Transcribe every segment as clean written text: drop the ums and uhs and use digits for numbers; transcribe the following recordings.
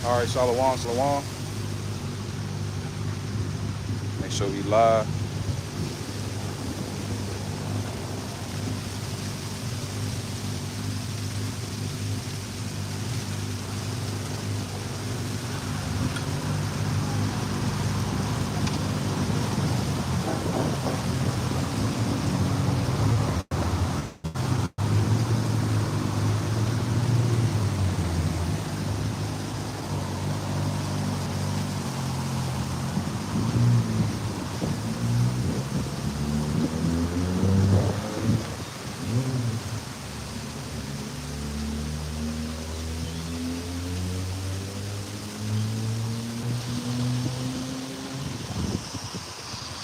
All right, Shalom, Shalom. Make sure we live.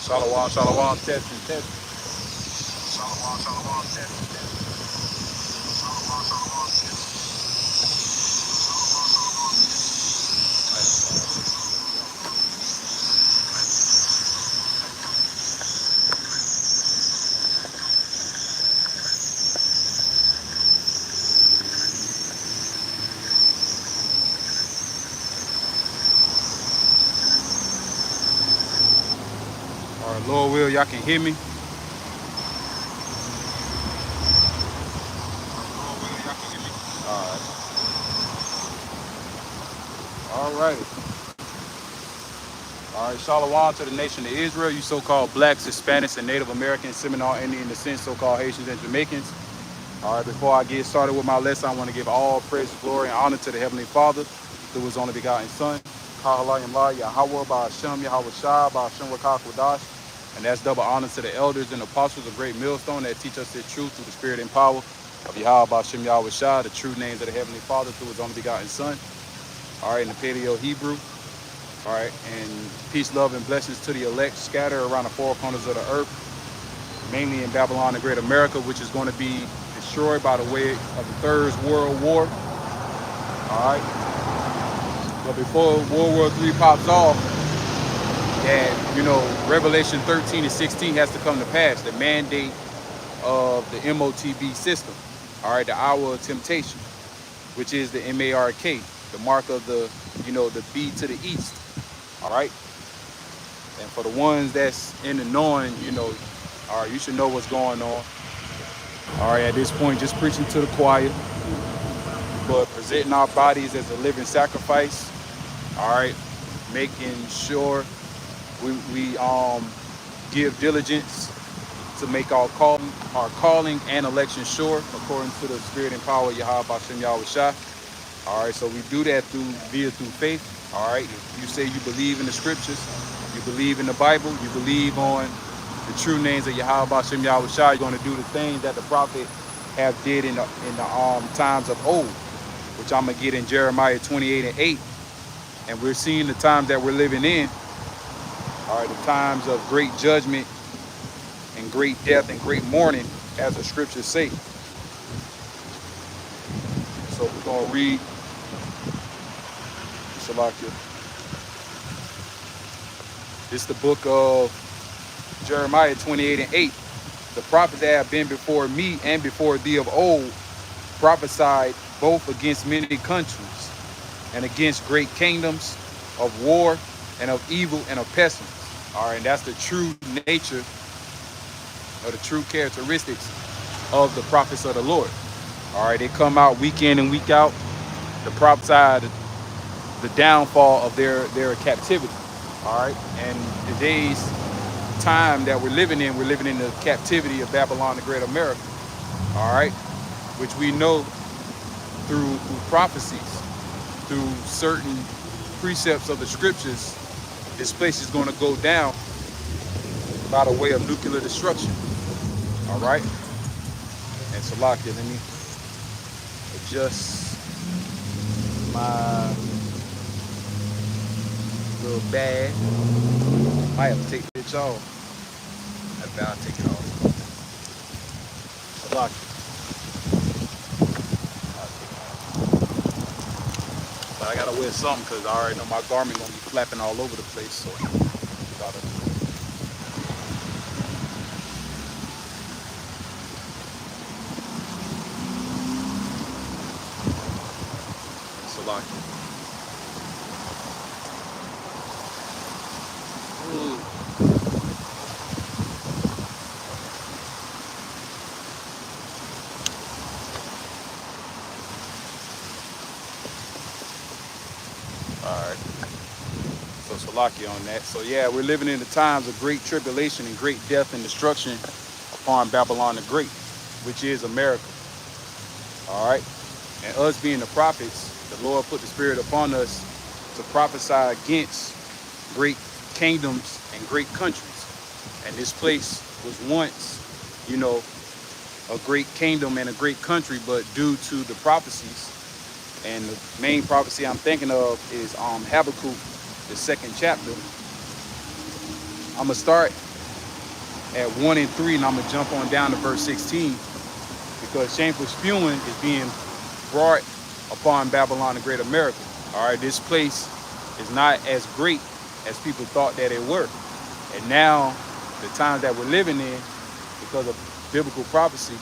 Shalom, Shalom, testing, testing. Shalom, shalom, testing. Shalom, shalom, testing. Shalom, shalom, testing. All right, Lord will, y'all can hear me. Lord willing, y'all can hear me. All right. All righty. All right, Shalom to the nation of Israel, you so-called blacks, Hispanics, and Native Americans, Seminole Indian descent, so-called Haitians and Jamaicans. All right, before I get started with my lesson, I want to give all praise, glory, and honor to the Heavenly Father, through His only begotten Son, Kahalayim La Yahweh, Ba'ashem, Yahweh Shah, Ba'ashem Rakak. And that's double honor to the elders and apostles of Great Millstone that teach us the truth through the spirit and power of Yahweh, Ba'ashem, Yahweh Shah, the true names of the Heavenly Father through His only begotten Son. All right, in the Paleo Hebrew. All right, and peace, love, and blessings to the elect scattered around the four corners of the earth, mainly in Babylon the Great America, which is going to be destroyed by the way of the Third World War. All right, but before World War III pops off, that Revelation 13 and 16 has to come to pass. The mandate of the MOTB system. All right, the hour of temptation, which is the MARK, the mark of the B to the east. All right. And for the ones that's in the knowing, all right, you should know what's going on. All right, at this point, just preaching to the choir, but presenting our bodies as a living sacrifice. All right, making sure we give diligence to make our calling and election sure, according to the spirit and power of Yahweh Bashem Yahweh Shah. All right, so we do that through faith. All right, if you say you believe in the scriptures, you believe in the Bible, you believe on the true names of Yahweh Bashem Yahweh Shah, you're going to do the things that the prophet have did in the times of old, which I'm going to get in Jeremiah 28 and 8. And we're seeing the times that we're living in, all right, the times of great judgment and great death and great mourning, as the scriptures say. So we're going to read Salakia. This is the book of Jeremiah 28 and 8. The prophets that have been before me and before thee of old prophesied both against many countries and against great kingdoms, of war and of evil and of pestilence. All right, and that's the true nature or the true characteristics of the prophets of the Lord. All right, they come out week in and week out to prophesy the downfall of their captivity. All right, and today's time that we're living in the captivity of Babylon the Great America. All right, which we know through prophecies, through certain precepts of the scriptures, this place is going to go down by the way of nuclear destruction. All right, and Salakia, let me adjust my little bag. I have to take this off. I'll take it off. Salakia. But I gotta wear something because I already know my garment gonna be flapping all over the place. So gotta. Salakia. All right. So Salakia on that. So yeah, we're living in the times of great tribulation and great death and destruction upon Babylon the Great, which is America. All right. And us being the prophets, the Lord put the spirit upon us to prophesy against great kingdoms and great countries. And this place was once, you know, a great kingdom and a great country, but due to the prophecies, and the main prophecy I'm thinking of is Habakkuk, the 2nd chapter. I'm gonna start at 1 and 3, and I'm gonna jump on down to verse 16, because shameful spewing is being brought upon Babylon the Great America. All right, this place is not as great as people thought that it were. And now, the times that we're living in, because of biblical prophecy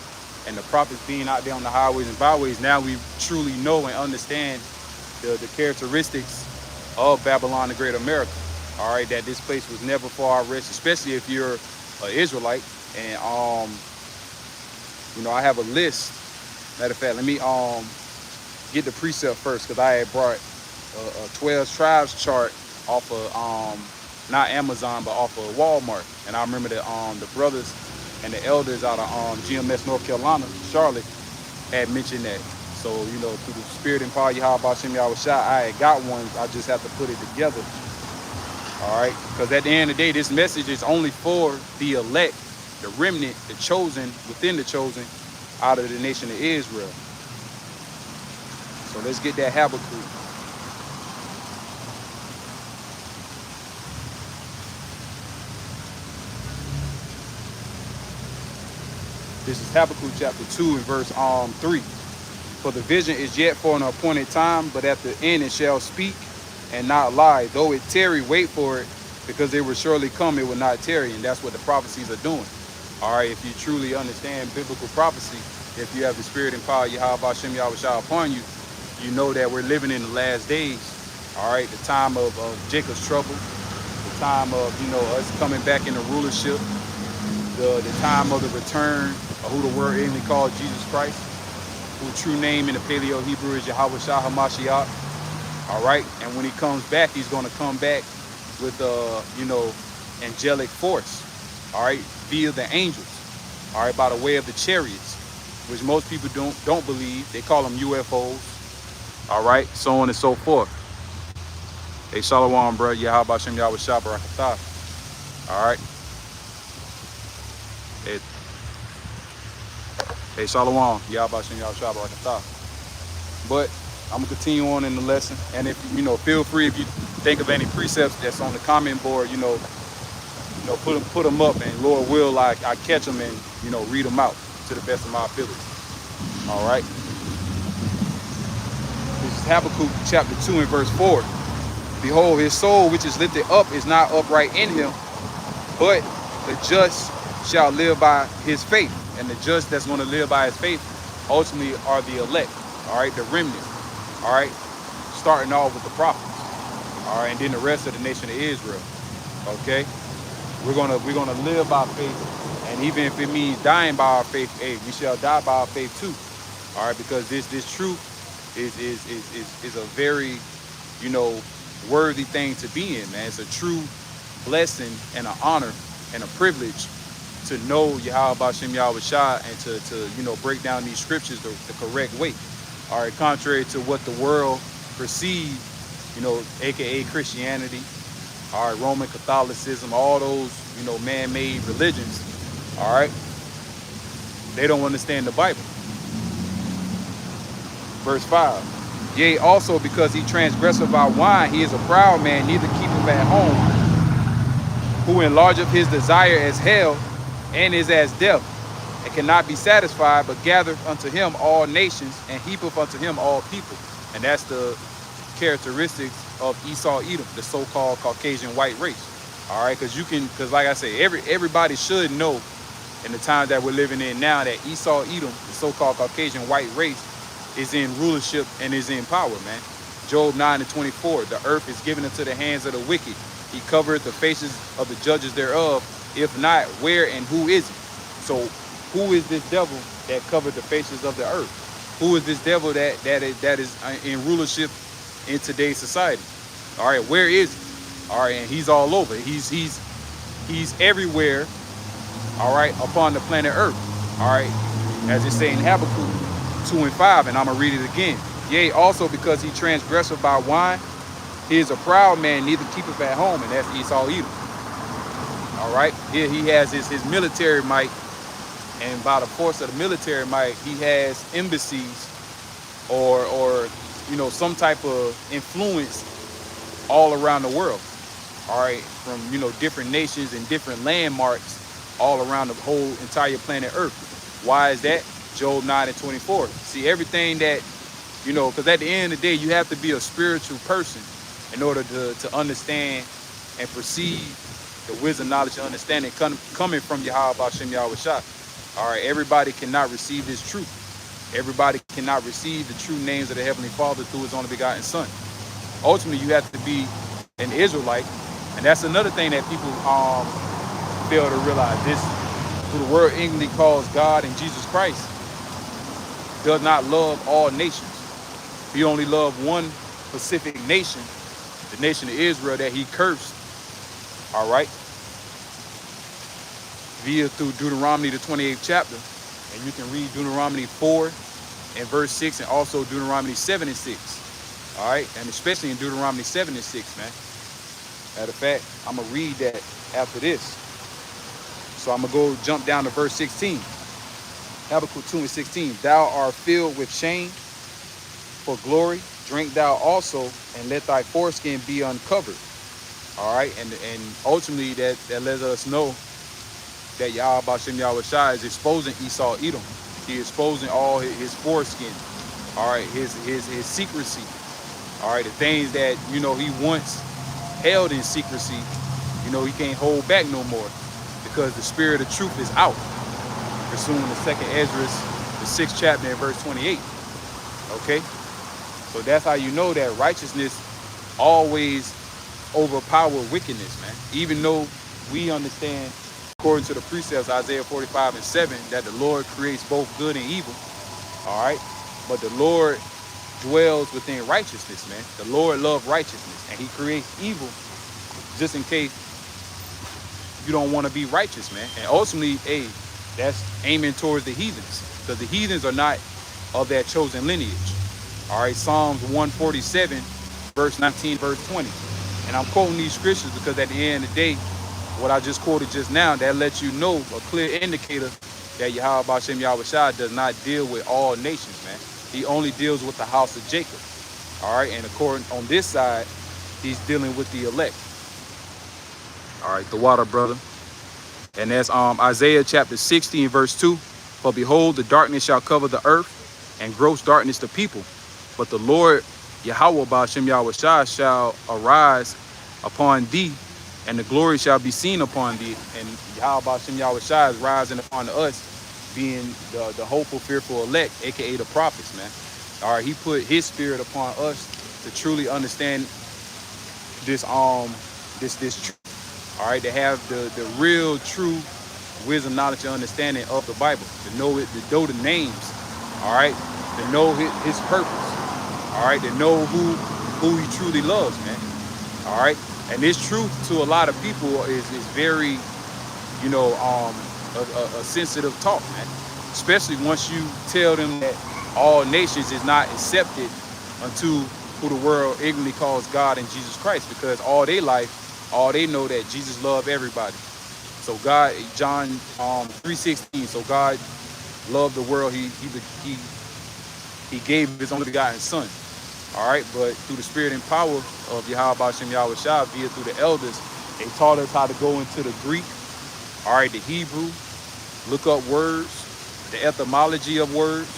and the prophets being out there on the highways and byways, now we truly know and understand the characteristics of Babylon the Great America. All right, that this place was never for our rest, especially if you're an Israelite. And you know, I have a list. Matter of fact, let me get the precept first, because I had brought a 12 tribes chart off of not Amazon, but off of Walmart. And I remember that the brothers and the elders out of GMS North Carolina, Charlotte, had mentioned that. So, you know, through the spirit and power of Yahweh Hashem Yahweh Shai, I had got one. I just have to put it together. All right, because at the end of the day, this message is only for the elect, the remnant, the chosen, within the chosen, out of the nation of Israel. So let's get that Habakkuk. This is Habakkuk chapter 2 and verse 3. For the vision is yet for an appointed time, but at the end it shall speak and not lie. Though it tarry, wait for it, because it will surely come, it will not tarry. And that's what the prophecies are doing. All right, if you truly understand biblical prophecy, if you have the spirit and power of Yahweh Hashem Yahweh Shai upon you, you know that we're living in the last days. All right, the time of Jacob's trouble, the time of, you know, us coming back into rulership, the time of the return of who the word enemy called Jesus Christ, whose true name in the Paleo Hebrew is Yahweh Shah HaMashiach. All right, and when he comes back, he's going to come back with you know, angelic force. All right, via the angels. All right, by the way of the chariots, which most people don't believe. They call them UFOs. All right, so on and so forth. Hey, Shalom, bro. Yahweh Hashem Yahweh Shah Barakatah. All right. Hey, Shalom. Yahweh Hashem Yahweh Shah Barakatah. But I'm gonna continue on in the lesson, and if you know, feel free, if you think of any precepts that's on the comment board, you know, put them up, and Lord will, I catch them and, you know, read them out to the best of my ability. All right. This is Habakkuk chapter 2 and verse 4. Behold, his soul which is lifted up is not upright in him, but the just shall live by his faith. And the just that's going to live by his faith ultimately are the elect. All right, the remnant. All right, starting off with the prophets. All right, and then the rest of the nation of Israel. Okay, we're gonna live by faith, and even if it means dying by our faith, hey, we shall die by our faith too. All right, because this truth is a very, you know, worthy thing to be in, man. It's a true blessing and an honor and a privilege to know Yahweh Hashem Yahweh Shai, and to you know, break down these scriptures the correct way. All right, contrary to what the world perceives, you know, aka Christianity, all right, Roman Catholicism, all those, you know, man-made religions. All right, they don't understand the Bible. Verse 5. Yea, also because he transgresseth our wine, he is a proud man, neither keepeth at home, who enlargeth his desire as hell, and is as death, and cannot be satisfied, but gathereth unto him all nations, and heapeth unto him all people. And that's the characteristics of Esau Edom, the so-called Caucasian white race. All right, because like I say, everybody should know in the time that we're living in now that Esau Edom, the so-called Caucasian white race, is in rulership and is in power, man. Job 9:24, the earth is given into the hands of the wicked. He covereth the faces of the judges thereof. If not, where and who is it? So who is this devil that covered the faces of the earth? Who is this devil that is in rulership in today's society? All right, where is he? All right, and he's all over. He's everywhere. All right, upon the planet Earth. All right, as it say in Habakkuk 2:5, and I'm gonna read it again. Yea, also because he transgressed by wine, he is a proud man, neither keepeth at home, and that's Esau Edom. All right, here he has his military might, and by the force of the military might, he has embassies or some type of influence all around the world. All right, from different nations and different landmarks all around the whole entire planet Earth. Why is that? Job 9:24. See, everything that because at the end of the day, you have to be a spiritual person in order to understand and perceive the wisdom, knowledge, and understanding coming from Yahweh Bashem Yahweh Shah. All right, everybody cannot receive this truth. Everybody cannot receive the true names of the Heavenly Father through His only begotten Son. Ultimately, you have to be an Israelite, and that's another thing that people fail to realize. This, who the world ignorantly calls God and Jesus Christ, does not love all nations. He only loved one specific nation, the nation of Israel, that He cursed. All right, through Deuteronomy, the 28th chapter, and you can read Deuteronomy 4 and verse 6, and also Deuteronomy 7 and 6. All right, and especially in Deuteronomy 7 and 6, man. Matter of fact, I'm gonna read that after this. So I'm gonna go jump down to verse 16. Habakkuk 2:16. Thou art filled with shame for glory. Drink thou also, and let thy foreskin be uncovered. All right, and ultimately that lets us know that Yahweh Bashem Yahweh Shai is exposing Esau Edom. He exposing all his foreskin. All right, his secrecy. All right, the things that he once held in secrecy, he can't hold back no more, because the spirit of truth is out. Pursuing the 2nd Ezra, the 6th chapter and verse 28. Okay, so that's how you know that righteousness always overpower wickedness, man. Even though we understand, according to the precepts, Isaiah 45 and 7, that the Lord creates both good and evil. All right, but the Lord dwells within righteousness, man. The Lord loves righteousness, and He creates evil just in case you don't want to be righteous, man. And ultimately, that's aiming towards the heathens, because the heathens are not of that chosen lineage. All right, Psalms 147, verse 19, verse 20. And I'm quoting these scriptures because at the end of the day, what I just quoted just now, that lets you know, a clear indicator, that Yahweh Bashem Yahweh Shai does not deal with all nations, man. He only deals with the house of Jacob. All right, and according on this side, He's dealing with the elect. All right, the water, brother. And that's Isaiah chapter 60 and verse 2. For behold, the darkness shall cover the earth, and gross darkness the people. But the Lord Yahweh Bashem Yahweh Shai shall arise upon thee, and the glory shall be seen upon thee. And Yahweh Bashem Yahweh Shai is rising upon us, being the hopeful, fearful elect, aka the prophets, man. All right, He put His spirit upon us to truly understand this truth. All right, to have the real, true wisdom, knowledge, and understanding of the Bible, to know it, to know the names. All right, to know His purpose. All right, to know who He truly loves, man. All right, and this truth to a lot of people is very, a sensitive talk, man. Especially once you tell them that all nations is not accepted unto who the world ignorantly calls God and Jesus Christ, because all they know that Jesus loved everybody. So God, John 3:16. So God loved the world. He gave His only begotten Son. All right, but through the spirit and power of Yahweh Bashem Yahweh Shai, via through the elders, they taught us how to go into the Greek, all right, the Hebrew, look up words, the etymology of words,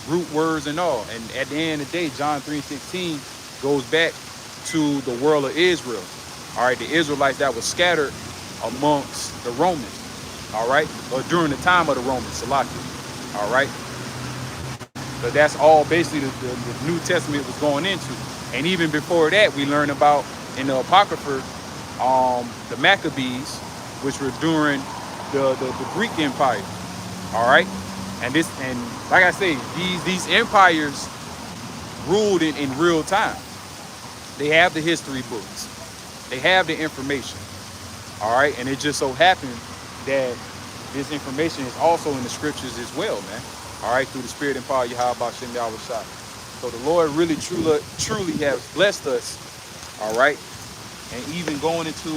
root words and all. And at the end of the day, John 3:16 goes back to the world of Israel. All right, the Israelites that were scattered amongst the Romans, all right, or during the time of the Romans, Salakia, all right. But that's all basically the New Testament was going into. And even before that, we learn about in the Apocrypha, the Maccabees, which were during the Greek Empire. All right, and like I say, these empires ruled in real time. They have the history books. They have the information. All right. And it just so happened that this information is also in the scriptures as well, man. All right. Through the spirit and power of Yahweh Bashem Yahweh Shai. So the Lord really truly has blessed us. All right. And even going into,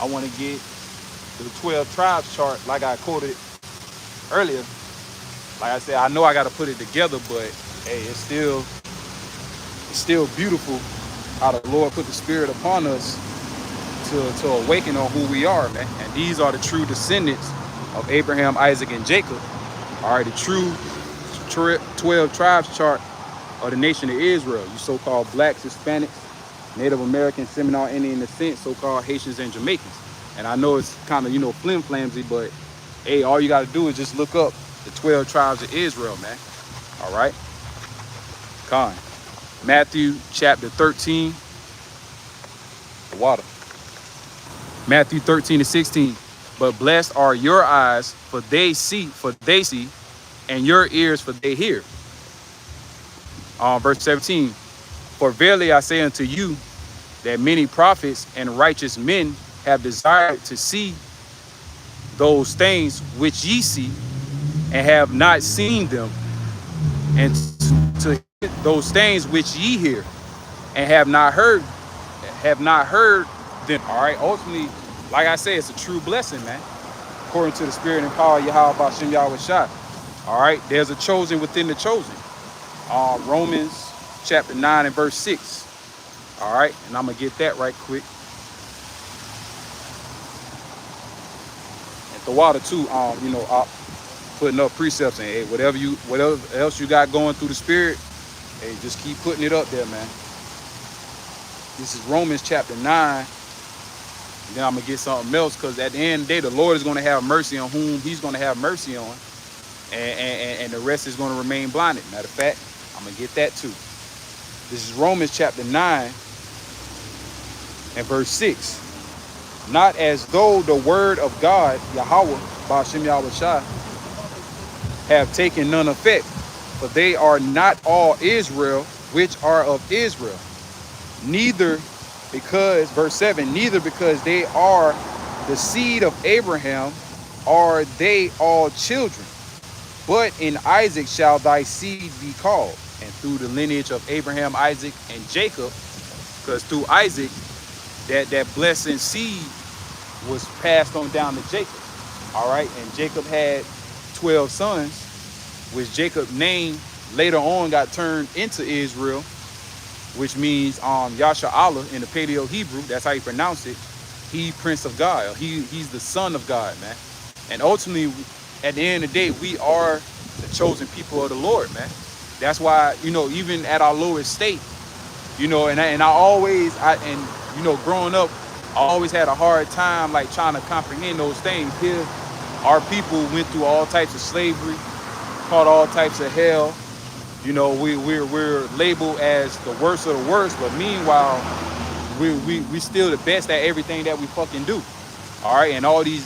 I want to get to the 12 tribes chart, like I quoted earlier. Like I said, I know I got to put it together, but hey, it's still beautiful how the Lord put the spirit upon us to awaken on who we are, man. And these are the true descendants of Abraham, Isaac, and Jacob. All right, the true 12 tribes chart of the nation of Israel. You so-called blacks, Hispanics, Native Americans, Seminole Indian descent, so-called Haitians and Jamaicans. And I know it's kind of, flim-flamsy, but hey, all you got to do is just look up the 12 tribes of Israel, man. All right. Con. Matthew chapter 13. The water. Matthew 13-16. But blessed are your eyes, for they see, and your ears, for they hear. Verse 17. For verily I say unto you, that many prophets and righteous men have desired to see those things which ye see, and have not seen them, and to hear those things which ye hear, and have not heard them. All right, ultimately, like I say, it's a true blessing, man. According to the spirit and power of Yahweh Bashem Yahweh Shai. All right, there's a chosen within the chosen. Romans chapter 9 and verse 6. All right, and I'm gonna get that right quick. And the water too, putting up precepts, and hey, whatever else you got going through the spirit, hey, just keep putting it up there, man. This is Romans chapter 9. And then I'm gonna get something else, because at the end of the day, the Lord is gonna have mercy on whom he's gonna have mercy on, and the rest is gonna remain blinded. Matter of fact, I'm gonna get that too. This is Romans chapter 9 and verse 6. Not as though the word of God, Yahweh, Bashem Yahweh Shai, have taken none effect, for they are not all Israel which are of Israel. Neither because, verse 7, neither because they are the seed of Abraham are they all children, but in Isaac shall thy seed be called. And through the lineage of Abraham, Isaac, and Jacob, because through Isaac, that blessing seed was passed on down to Jacob. All right, and Jacob had 12 sons, which Jacob name later on got turned into Israel, which means Yasha Allah in the Paleo Hebrew. That's how you pronounce it. He Prince of God. He's the Son of God, man. And ultimately, at the end of the day, we are the chosen people of the Lord, man. That's why, even at our lowest state, and I always, growing up, I always had a hard time like trying to comprehend those things. Here, our people went through all types of slavery, caught all types of hell. We're labeled as the worst of the worst, but meanwhile, we still the best at everything that we fucking do. All right, and all these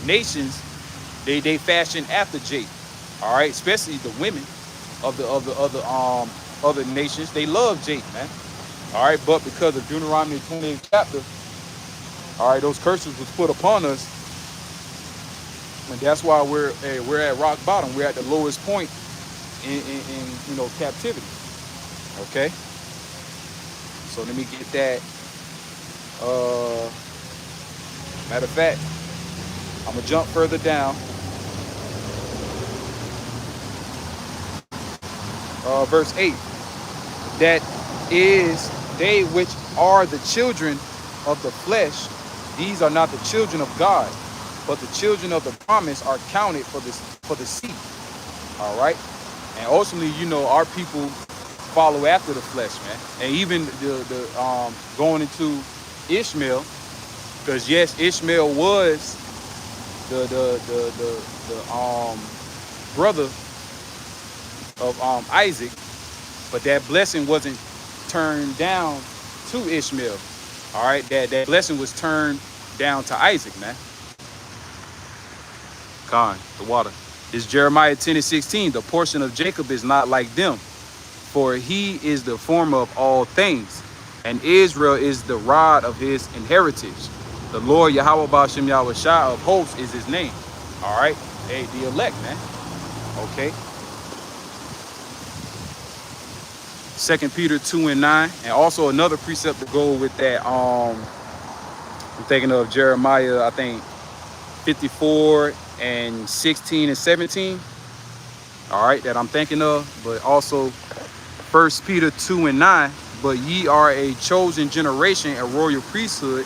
nations, they fashion after Jake. All right, especially the women of the other nations, they love Jake, man. All right, but because of Deuteronomy 28th chapter, all right, those curses was put upon us, and that's why we're at rock bottom. We're at the lowest point in captivity. Okay, so let me get that. Matter of fact, I'm gonna jump further down. Verse 8. That is, they which are the children of the flesh, these are not the children of God, but the children of the promise are counted for the seed. All right, and ultimately, our people follow after the flesh, man. And even the going into Ishmael, because yes, Ishmael was the brother of Isaac, but that blessing wasn't turned down to Ishmael. All right, that blessing was turned down to Isaac, man. The water. This Jeremiah 10:16. The portion of Jacob is not like them, For he is the former of all things, and Israel is the rod of his inheritance. The Lord Yahweh Ba'ashem Yahweh Shai of hosts is his name. All right, hey, the elect, man. Okay. 2 Peter 2:9, and also another precept to go with that. I'm thinking of Jeremiah, I think 54 and 16 and 17. All right, that I'm thinking of, but also 1 Peter 2:9. But ye are a chosen generation, a royal priesthood,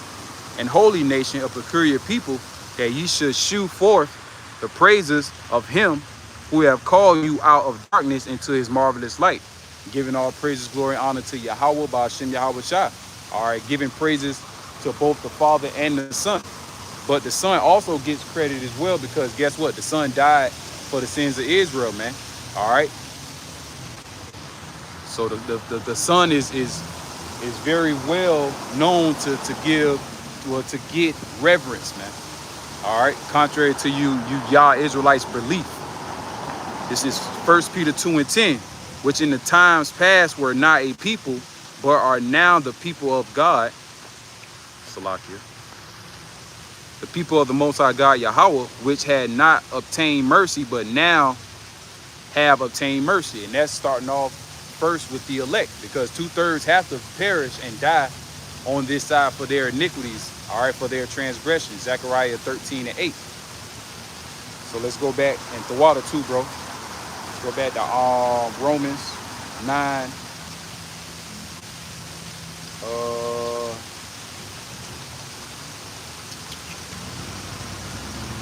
and holy nation, a peculiar people, that ye should shew forth the praises of him who have called you out of darkness into his marvelous light, giving all praises, glory, and honor to Yahweh Ba'ashem Yahweh Shai. All right, giving praises to both the Father and the Son. But the Son also gets credit as well, because guess what? The Son died for the sins of Israel, man. All right. So the Son is very well known to get reverence, man. All right. Contrary to you Yah Israelites' belief. This is 1 Peter 2:10, which in the times past were not a people, but are now the people of God. Salakia. The people of the Most High God Yahweh, which had not obtained mercy, but now have obtained mercy. And that's starting off first with the elect, because 2/3 have to perish and die on this side for their iniquities, all right, for their transgressions. Zechariah 13:8. So let's go back, and the water too, bro. Let's go back to Romans 9.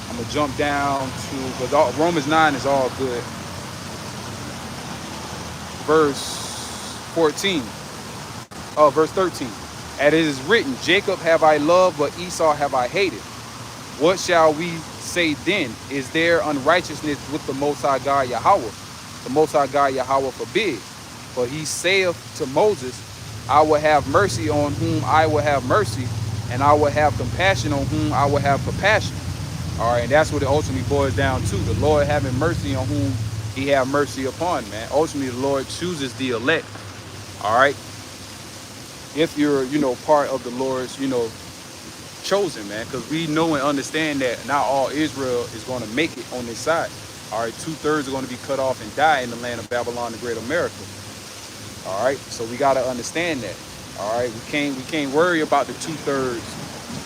I'm gonna jump down to, because Romans 9 is all good. Verse 14. Oh, verse 13. And it is written, Jacob have I loved, but Esau have I hated. What shall we say then? Is there unrighteousness with the Most High God Yahweh? The Most High God Yahweh forbid. For he saith to Moses, I will have mercy on whom I will have mercy, and I will have compassion on whom I will have compassion. All right, and that's what it ultimately boils down to. The Lord having mercy on whom he have mercy upon, man. Ultimately, the Lord chooses the elect. All right. If you're, part of the Lord's, chosen, man, because we know and understand that not all Israel is going to make it on this side. All right, 2/3 are going to be cut off and die in the land of Babylon, the Great America. All right, so we got to understand that. All right, we can't worry about the 2/3.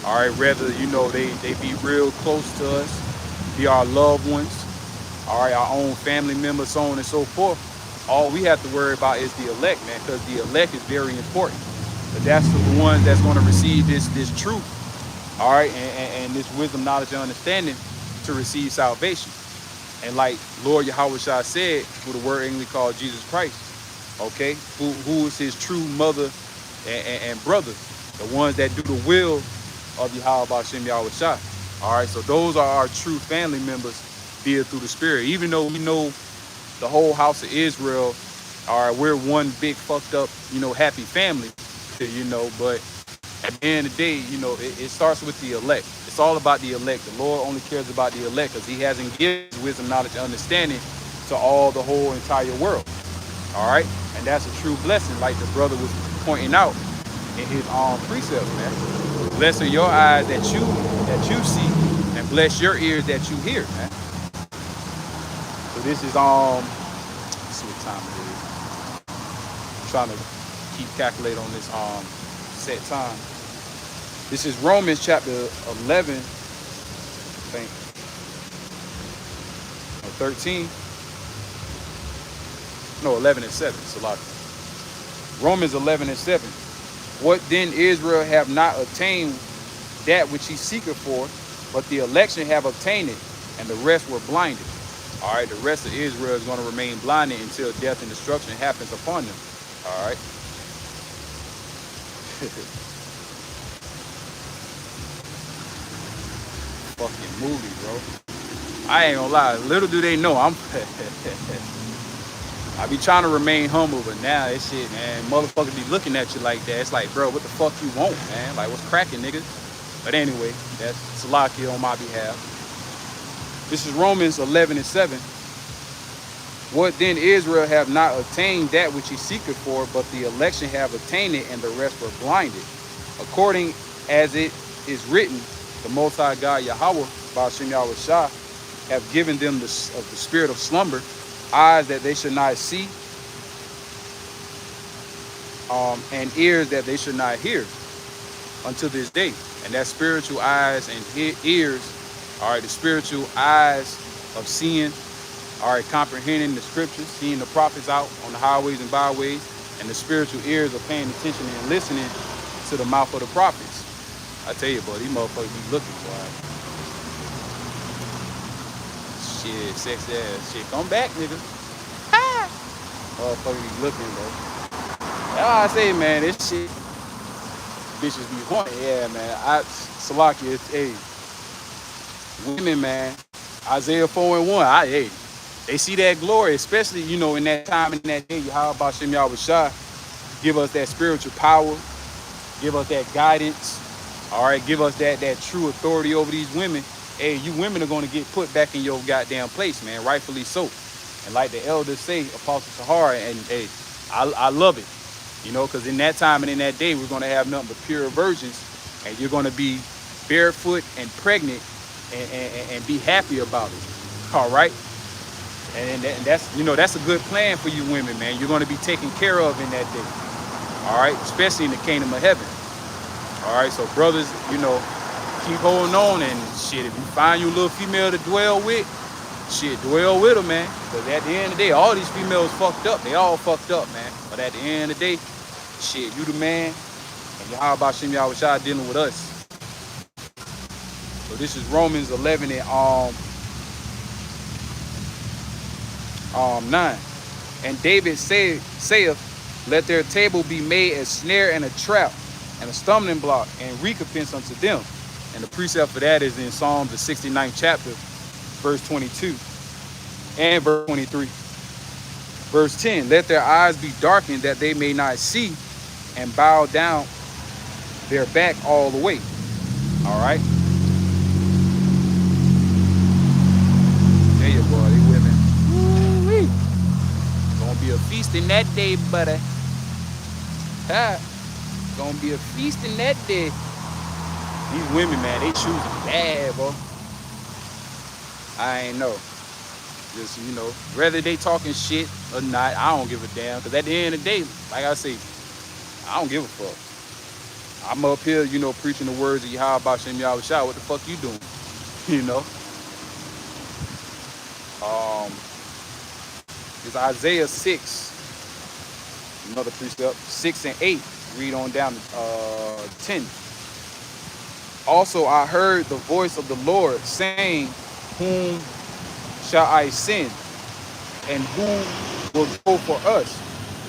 All right, rather, they be real close to us, be our loved ones. All right, our own family members, so on and so forth. All we have to worry about is the elect, man, because the elect is very important. But that's the ones that's going to receive this truth, all right, and this wisdom, knowledge, and understanding to receive salvation. And like Lord Yahweh Shai said, who the word English called Jesus Christ, okay, who is his true mother and brother, the ones that do the will of Yahweh Ba'ashem Yahweh Shai. All right, so those are our true family members, be it through the Spirit. Even though we know the whole house of Israel, all right, we're one big fucked up, happy family, but at the end of the day, it starts with the elect. It's all about the elect. The Lord only cares about the elect because he hasn't given wisdom, knowledge, and understanding to all the whole entire world. All right, and that's a true blessing, like the brother was pointing out in his precepts, man. Bless are your eyes that you see, and bless your ears that you hear, man. So this is let's see what time it is. I'm trying to keep calculating on this set time. This is Romans chapter 11, I think, or 13. No, 11 and 7. It's a lot. Romans 11 and 7. What then Israel have not obtained that which he seeketh for, but the election have obtained it, and the rest were blinded. All right, the rest of Israel is going to remain blinded until death and destruction happens upon them. All right. Fucking movie, bro. I ain't gonna lie. Little do they know, I be trying to remain humble, but now that shit, man, motherfuckers be looking at you like that. It's like, bro, what the fuck you want, man? Like, what's cracking, nigga? But anyway, that's Salakia on my behalf. This is Romans 11 and 7. What then Israel have not attained that which he seeketh for, but the election have attained it, and the rest were blinded. According as it is written, the Most High God Yahweh, Ba'ashem Yahweh Shah, have given them the spirit of slumber, eyes that they should not see, and ears that they should not hear, unto this day. And that spiritual eyes and ears, all right, the spiritual eyes of seeing, all right, comprehending the scriptures, seeing the prophets out on the highways and byways, and the spiritual ears of paying attention and listening to the mouth of the prophets. I tell you, boy, these motherfuckers be looking for it. Shit, sexy ass shit. Come back, nigga. Ha! Motherfuckers be looking, bro. That's why I say, man, this shit, bitches be horny. Yeah, man. Salakia, hey, women, man. Isaiah 4:1. Hey, they see that glory, especially, you know, in that time, in that day. How about Shem Yahweh Shah? Give us that spiritual power. Give us that guidance. All right, give us that true authority over these women. Hey, you women are going to get put back in your goddamn place, man, rightfully so. And like the elders say, Apostle Tahar, and hey, I love it, you know, because in that time and in that day, we're going to have nothing but pure virgins, and you're going to be barefoot and pregnant and be happy about it. All right. And that's, you know, that's a good plan for you women, man. You're going to be taken care of in that day. All right. Especially in the kingdom of heaven. All right. So brothers, you know, keep holding on, and shit, if you find you a little female to dwell with, shit, dwell with her, man. Because at the end of the day, all these females fucked up. They all fucked up, man. But at the end of the day, shit, you the man. And Yahweh Ba'ashem Yahweh Shah dealing with us. So this is Romans 11 and 9. And David saith, let their table be made a snare and a trap, and a stumbling block, and recompense unto them. And the precept for that is in Psalms, the 69th chapter, verse 22 and verse 23. Verse 10, let their eyes be darkened that they may not see, and bow down their back all the way. All right. There you go, they women. Woo-wee. Gonna be a feast in that day, buddy. Ha. Gonna be a feast in that day. These women, man, they choosing bad, bro. I ain't know. Just, you know, whether they talking shit or not, I don't give a damn. Because at the end of the day, like I say, I don't give a fuck. I'm up here, you know, preaching the words of Yahweh Ba'ashem Yahweh Shah. What the fuck you doing? You know? It's Isaiah 6. Another precept. 6 and 8. Read on down to 10. Also I heard the voice of the Lord saying, whom shall I send? And who will go for us?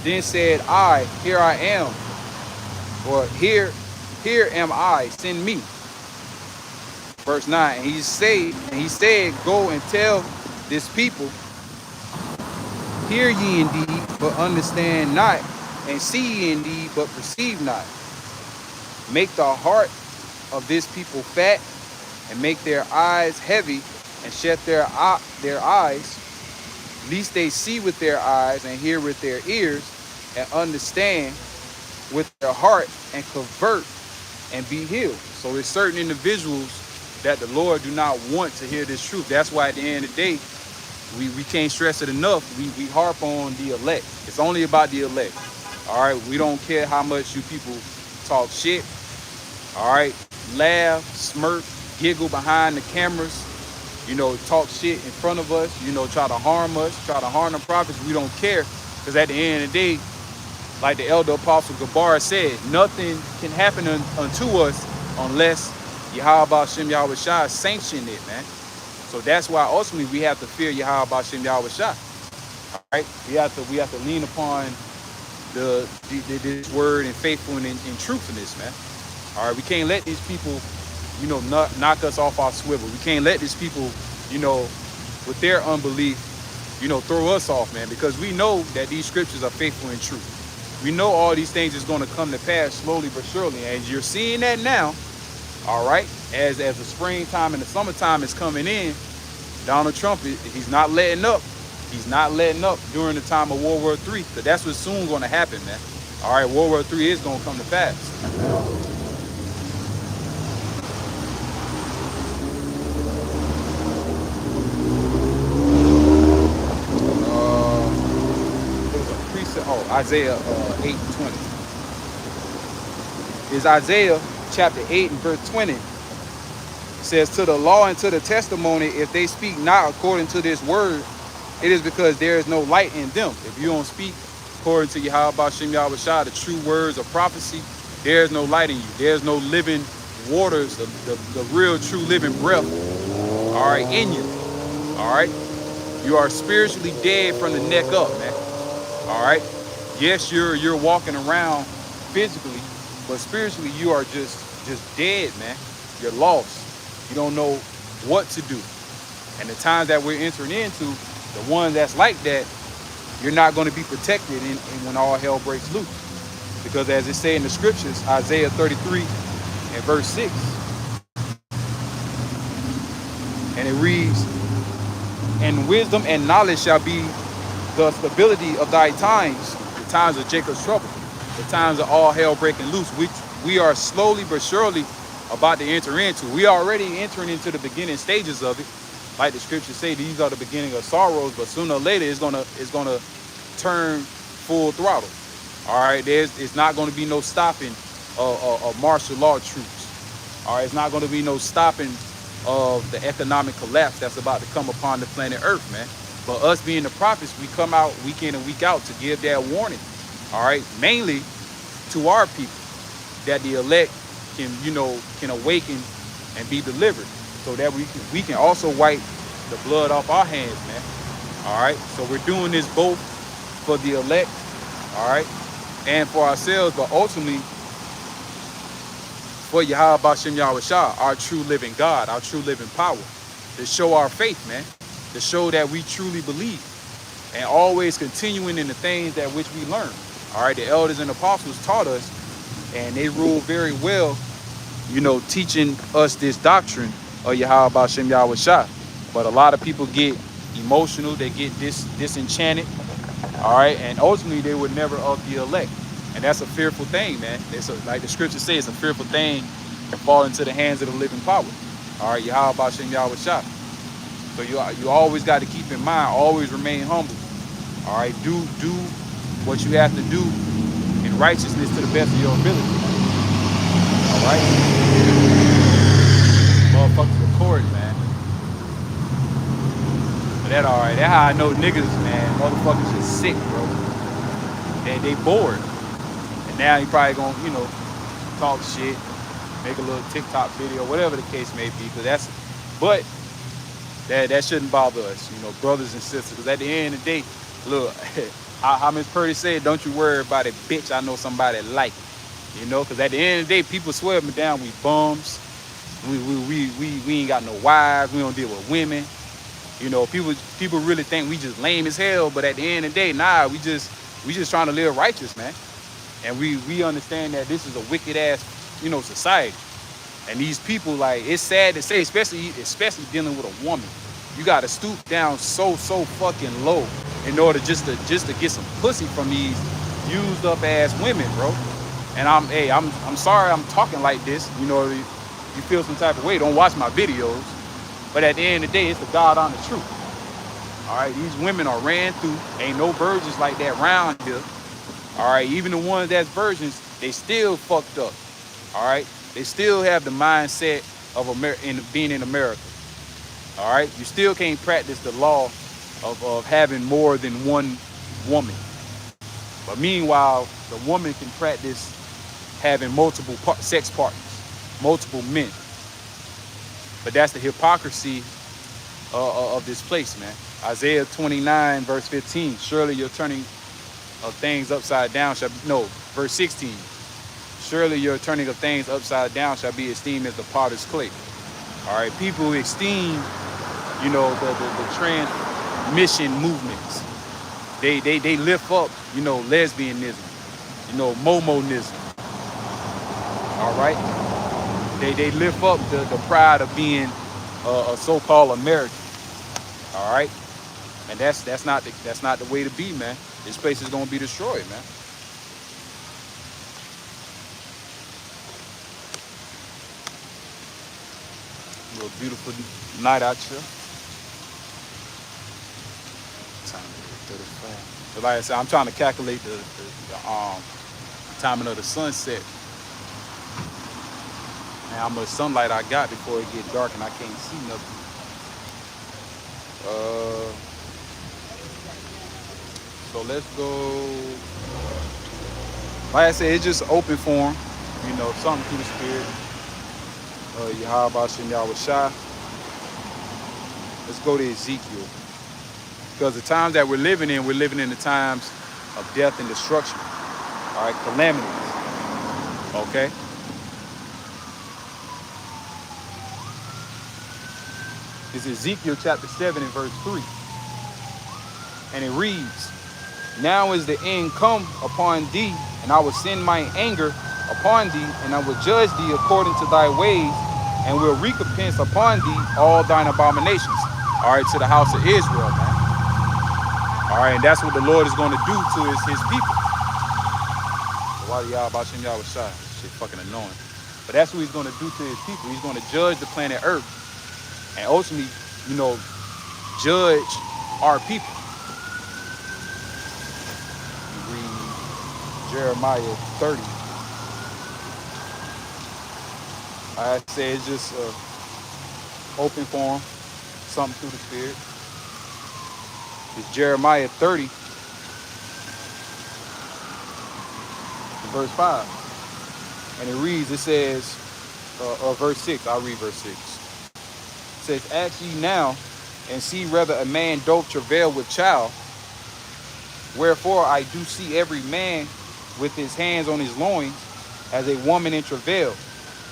Then said I, here I am. Or here am I, send me. Verse 9, and he said, go and tell this people, hear ye indeed, but understand not, and see ye indeed, but perceive not. Make the heart of this people fat, and make their eyes heavy, and shut their eyes, lest they see with their eyes, and hear with their ears, and understand with their heart, and convert, and be healed. So there's certain individuals that the Lord do not want to hear this truth. That's why at the end of the day, we can't stress it enough. We harp on the elect. It's only about the elect. All right, we don't care how much you people talk shit. All right, laugh, smirk, giggle behind the cameras, you know, talk shit in front of us, you know, try to harm us, try to harm the prophets. We don't care, because at the end of the day, like the elder apostle Gabar said, nothing can happen unto us unless Yahweh Ba'ashem Yahweh Shah sanctioned it, man. So that's why ultimately we have to fear Yahweh Ba'ashem Yahweh Shah. All right, we have to lean upon this word and faithful and truthfulness, man. All right, we can't let these people, you know, knock us off our swivel. We can't let these people, you know, with their unbelief, you know, throw us off, man, because we know that these scriptures are faithful and true. We know all these things is going to come to pass slowly but surely, and you're seeing that now. All right, as the springtime and the summertime is coming in, Donald Trump, he's not letting up. He's not letting up during the time of World War III, because that's what's soon going to happen, man. All right, World War III is going to come to pass. It was a precept. Oh, Isaiah 8:20. Is Isaiah chapter 8 and verse 20. It says, to the law and to the testimony, if they speak not according to this word, it is because there is no light in them. If you don't speak according to Yahweh Shem Yahweh Shah, the true words of prophecy, there is no light in you. There's no living waters, the real true living breath, all right, in you. All right. You are spiritually dead from the neck up, man. All right. Yes, you're walking around physically, but spiritually you are just dead, man. You're lost. You don't know what to do. And the times that we're entering into, the one that's like that, you're not going to be protected in when all hell breaks loose. Because as it say in the scriptures, Isaiah 33 and verse 6, and it reads, and wisdom and knowledge shall be the stability of thy times, the times of Jacob's trouble, the times of all hell breaking loose, which we are slowly but surely about to enter into. We are already entering into the beginning stages of it. Like the scriptures say, these are the beginning of sorrows, but sooner or later it's gonna turn full throttle. All right, it's not going to be no stopping of martial law troops. All right, it's not going to be no stopping of the economic collapse that's about to come upon the planet Earth, man. But us being the prophets, we come out week in and week out to give that warning. All right, mainly to our people, that the elect can awaken and be delivered, so that we can also wipe the blood off our hands, man. All right, so we're doing this both for the elect, all right, and for ourselves, but ultimately for Yahweh Shem Yahweh Shah, our true living God, our true living power, to show our faith, man, to show that we truly believe, and always continuing in the things that which we learn. All right, the elders and apostles taught us, and they ruled very well, teaching us this doctrine of Yahweh Shem Yahweh Shah. But a lot of people get emotional, they get disenchanted, all right, and ultimately they were never of the elect. And that's a fearful thing, man. Like the scripture says, it's a fearful thing to fall into the hands of the living power. All right, Yahweh Shem Yahweh Shah. So you always got to keep in mind, always remain humble. All right, do what you have to do in righteousness to the best of your ability. All right, motherfuckers recording, man. But that all right. That's how I know niggas, man. Motherfuckers just sick, bro. They bored. And now you probably gonna, talk shit, make a little TikTok video, whatever the case may be. But that shouldn't bother us, brothers and sisters. Because at the end of the day, look, how Miss Purdy said, don't you worry about it, bitch. I know somebody like it. Because at the end of the day, people swear me down. We bums. We ain't got no wives. We don't deal with women. People really think we just lame as hell. But at the end of the day, nah, we just trying to live righteous, man. And we understand that this is a wicked ass, society. And these people, like, it's sad to say, especially dealing with a woman. You got to stoop down so fucking low in order just to get some pussy from these used up ass women, bro. And I'm sorry I'm talking like this. You feel some type of way, don't watch my videos. But at the end of the day, it's the God honest truth. All right, these women are ran through. Ain't no virgins like that around here. All right, even the ones that's virgins, they still fucked up. All right, they still have the mindset of being in America. All right, you still can't practice the law of having more than one woman. But meanwhile, the woman can practice having multiple sex partners, multiple men. But that's the hypocrisy of this place, man. Isaiah 29, verse 15, surely your turning of things upside down verse 16. Surely your turning of things upside down shall be esteemed as the potter's clay. All right, people esteem, the transmission movements. They lift up, lesbianism, momonism. All right, they lift up the pride of being a so-called American. All right, And that's not the way to be, man. This place is gonna be destroyed, man. A little beautiful night out here. Time 35. But like I said, I'm trying to calculate the timing of the sunset and how much sunlight I got before it get dark and I can't see nothing. So let's go. Like I said, it's just open form, you know, something through the spirit. Yahweh Shem Yahweh Shai. Let's go to Ezekiel. Because the times that we're living in the times of death and destruction. All right, calamities. Okay? It's Ezekiel chapter 7 and verse 3. And it reads, now is the end come upon thee, and I will send my anger upon thee, and I will judge thee according to thy ways, and will recompense upon thee all thine abominations. All right, to the house of Israel, man. All right, and that's what the Lord is going to do to his people. Why do y'all about Yahweh Shai? Shit fucking annoying. But that's what he's going to do to his people. He's going to judge the planet Earth, and ultimately, you know, judge our people. You read Jeremiah 30. I say it's just open form, something through the spirit. It's Jeremiah 30, verse 5. And it reads, it says, verse 6, I'll read verse 6. It says, ask ye now, and see whether a man doth travail with child. Wherefore I do see every man with his hands on his loins, as a woman in travail,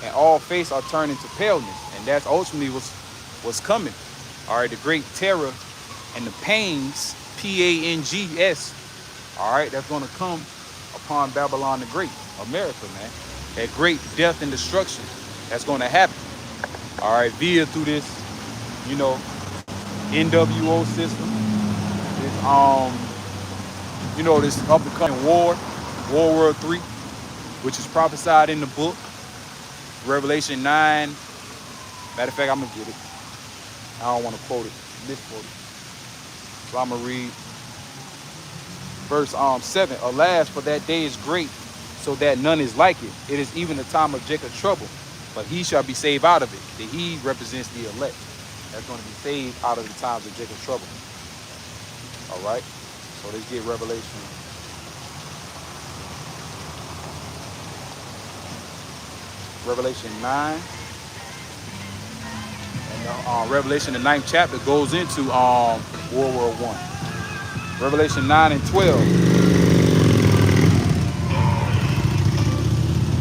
and all face are turned into paleness. And that's ultimately what's coming. All right, the great terror and the pains, P-A-N-G-S, all right, that's going to come upon Babylon the Great, America, man. That great death and destruction that's going to happen, all right, via through this, you know, NWO system, this, you know, this up-and-coming war, World War III, which is prophesied in the book, Revelation 9. Matter of fact, I'm going to get it. I don't want to quote it, misquote it. So I'm going to read verse 7. Alas, for that day is great, so that none is like it. It is even the time of Jacob's trouble, but he shall be saved out of it. The he represents the elect. That's going to be saved out of the times of Jacob's trouble. All right? So let's get Revelation. Revelation 9. And Revelation, the 9th chapter, goes into World War I. Revelation 9 and 12.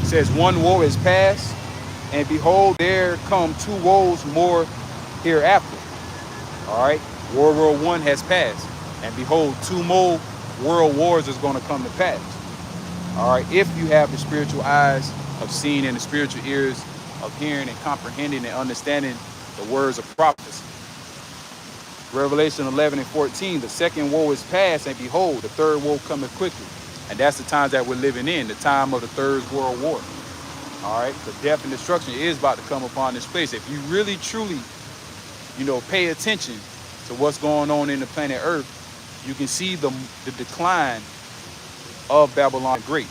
It says, one woe is past, and behold, there come two woes more hereafter. All right, World War I has passed, and behold, two more world wars is going to come to pass. All right, if you have the spiritual eyes of seeing and the spiritual ears of hearing and comprehending and understanding the words of prophecy. Revelation 11 and 14, the second woe is past, and behold, the third woe cometh quickly. And that's the times that we're living in, the time of the Third World War. All right, the death and destruction is about to come upon this place. If you really, truly, you know, pay attention to what's going on in the planet Earth, you can see the decline of Babylon the Great.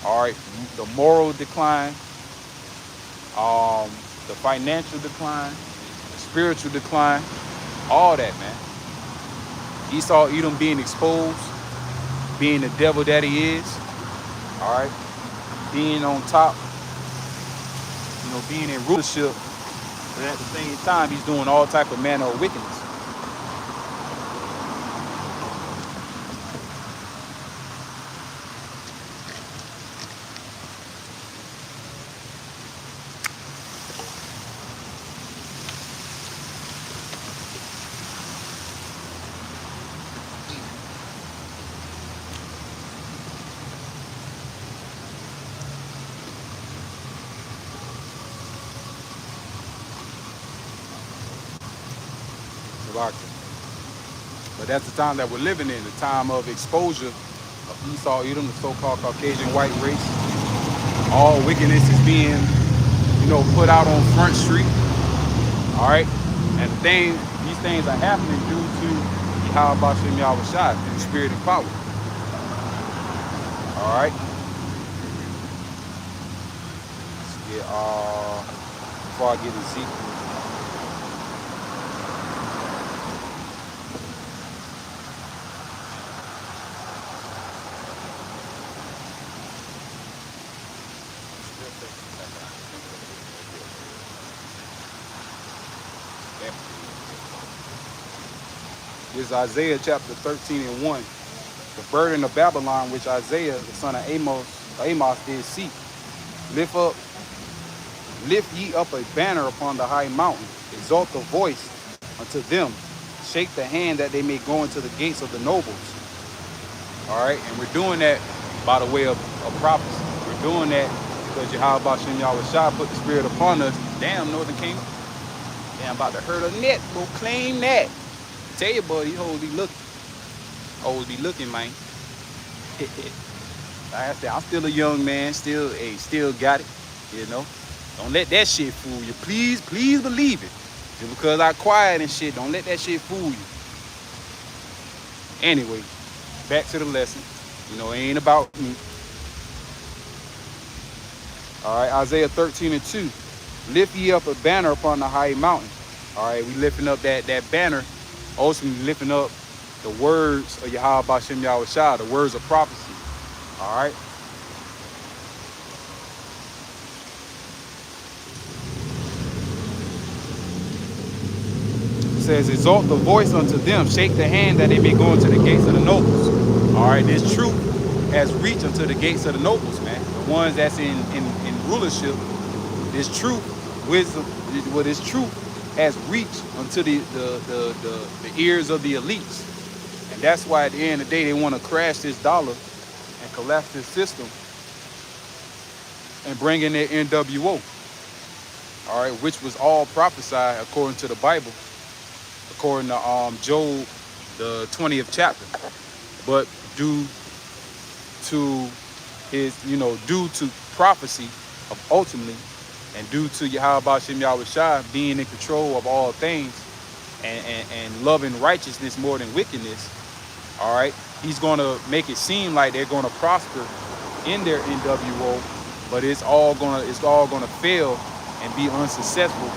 All right, the moral decline, the financial decline, the spiritual decline, all that, man. Esau, Edom being exposed, being the devil that he is, all right, being on top, you know, being in rulership, but at the same time, he's doing all type of manner of wickedness. But that's the time that we're living in, the time of exposure of Esau, Edom, the so-called Caucasian white race. All wickedness is being, put out on Front Street. All right. And these things are happening due to Yahweh Bashem Yahweh Shai, the spirit and power. All right. Let's get, before I get Ezekiel. This is Isaiah chapter 13 and 1. The burden of Babylon, which Isaiah, the son of Amos did see. Lift ye up a banner upon the high mountain. Exalt the voice unto them. Shake the hand that they may go into the gates of the nobles. All right, and we're doing that by the way of prophecy. We're doing that because Yahweh Bashem Yahweh Shai put the spirit upon us. Damn, Northern Kingdom. Damn, about to hurt a net. Go claim that. Tell you, buddy, these hoes be looking. Hoes be looking, man. Like I said, I'm still a young man. Still got it. Don't let that shit fool you. Please believe it. Just because I quiet and shit, don't let that shit fool you. Anyway, back to the lesson. It ain't about me. All right, Isaiah 13 and 2. Lift ye up a banner upon the high mountain. All right, we lifting up that banner. Ultimately lifting up the words of Yahweh Bashem Yahweh Shai, the words of prophecy. All right. It says, exalt the voice unto them, shake the hand that they may go into the gates of the nobles. All right, this truth has reached unto the gates of the nobles, man. The ones that's in rulership. This truth, wisdom, this truth has reached unto the ears of the elites. And that's why at the end of the day, they want to crash this dollar and collapse this system and bring in their NWO. All right, which was all prophesied according to the Bible, according to Job, the 20th chapter. But due to prophecy of ultimately, and due to Yahweh Bashem Yahweh Shai being in control of all things and loving righteousness more than wickedness, all right, he's going to make it seem like they're going to prosper in their NWO, but it's all going to fail and be unsuccessful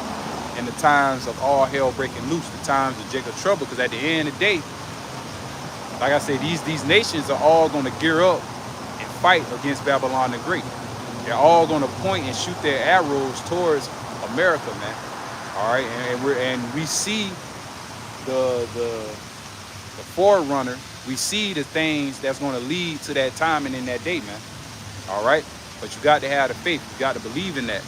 in the times of all hell breaking loose, the times of Jacob trouble. Because at the end of the day, like I said, these nations are all going to gear up and fight against Babylon the Great. They're all going to point and shoot their arrows towards America, man. All right, and we see the forerunner. We see the things that's going to lead to that time and in that day, man. All right, but you got to have the faith. You got to believe in that.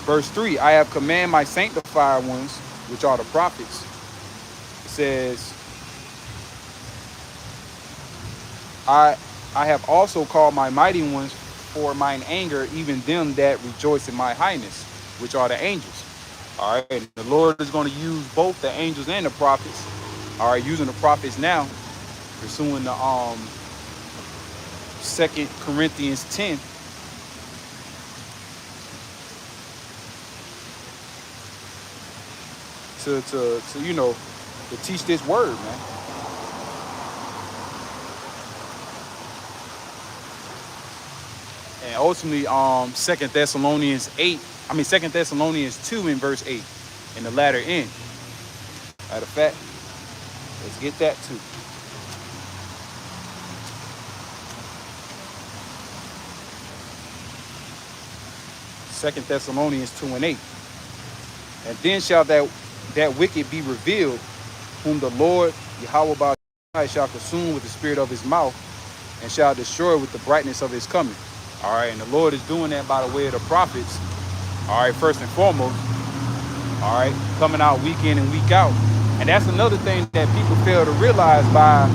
Verse 3, I have commanded my sanctified ones, which are the prophets. It says, I have also called my mighty ones for mine anger, even them that rejoice in my highness, which are the angels. All right, and the Lord is going to use both the angels and the prophets. All right, using the prophets now, pursuing the 2 Corinthians 10. To teach this word, man. And ultimately, 2 Thessalonians 2 in verse 8, in the latter end. Matter of fact, let's get that too. Second Thessalonians 2 and 8. And then shall that wicked be revealed, whom the Lord Yahweh Ba'ashai shall consume with the spirit of his mouth, and shall destroy with the brightness of his coming. All right, and the Lord is doing that by the way of the prophets. All right, first and foremost. All right, coming out week in and week out. And that's another thing that people fail to realize by,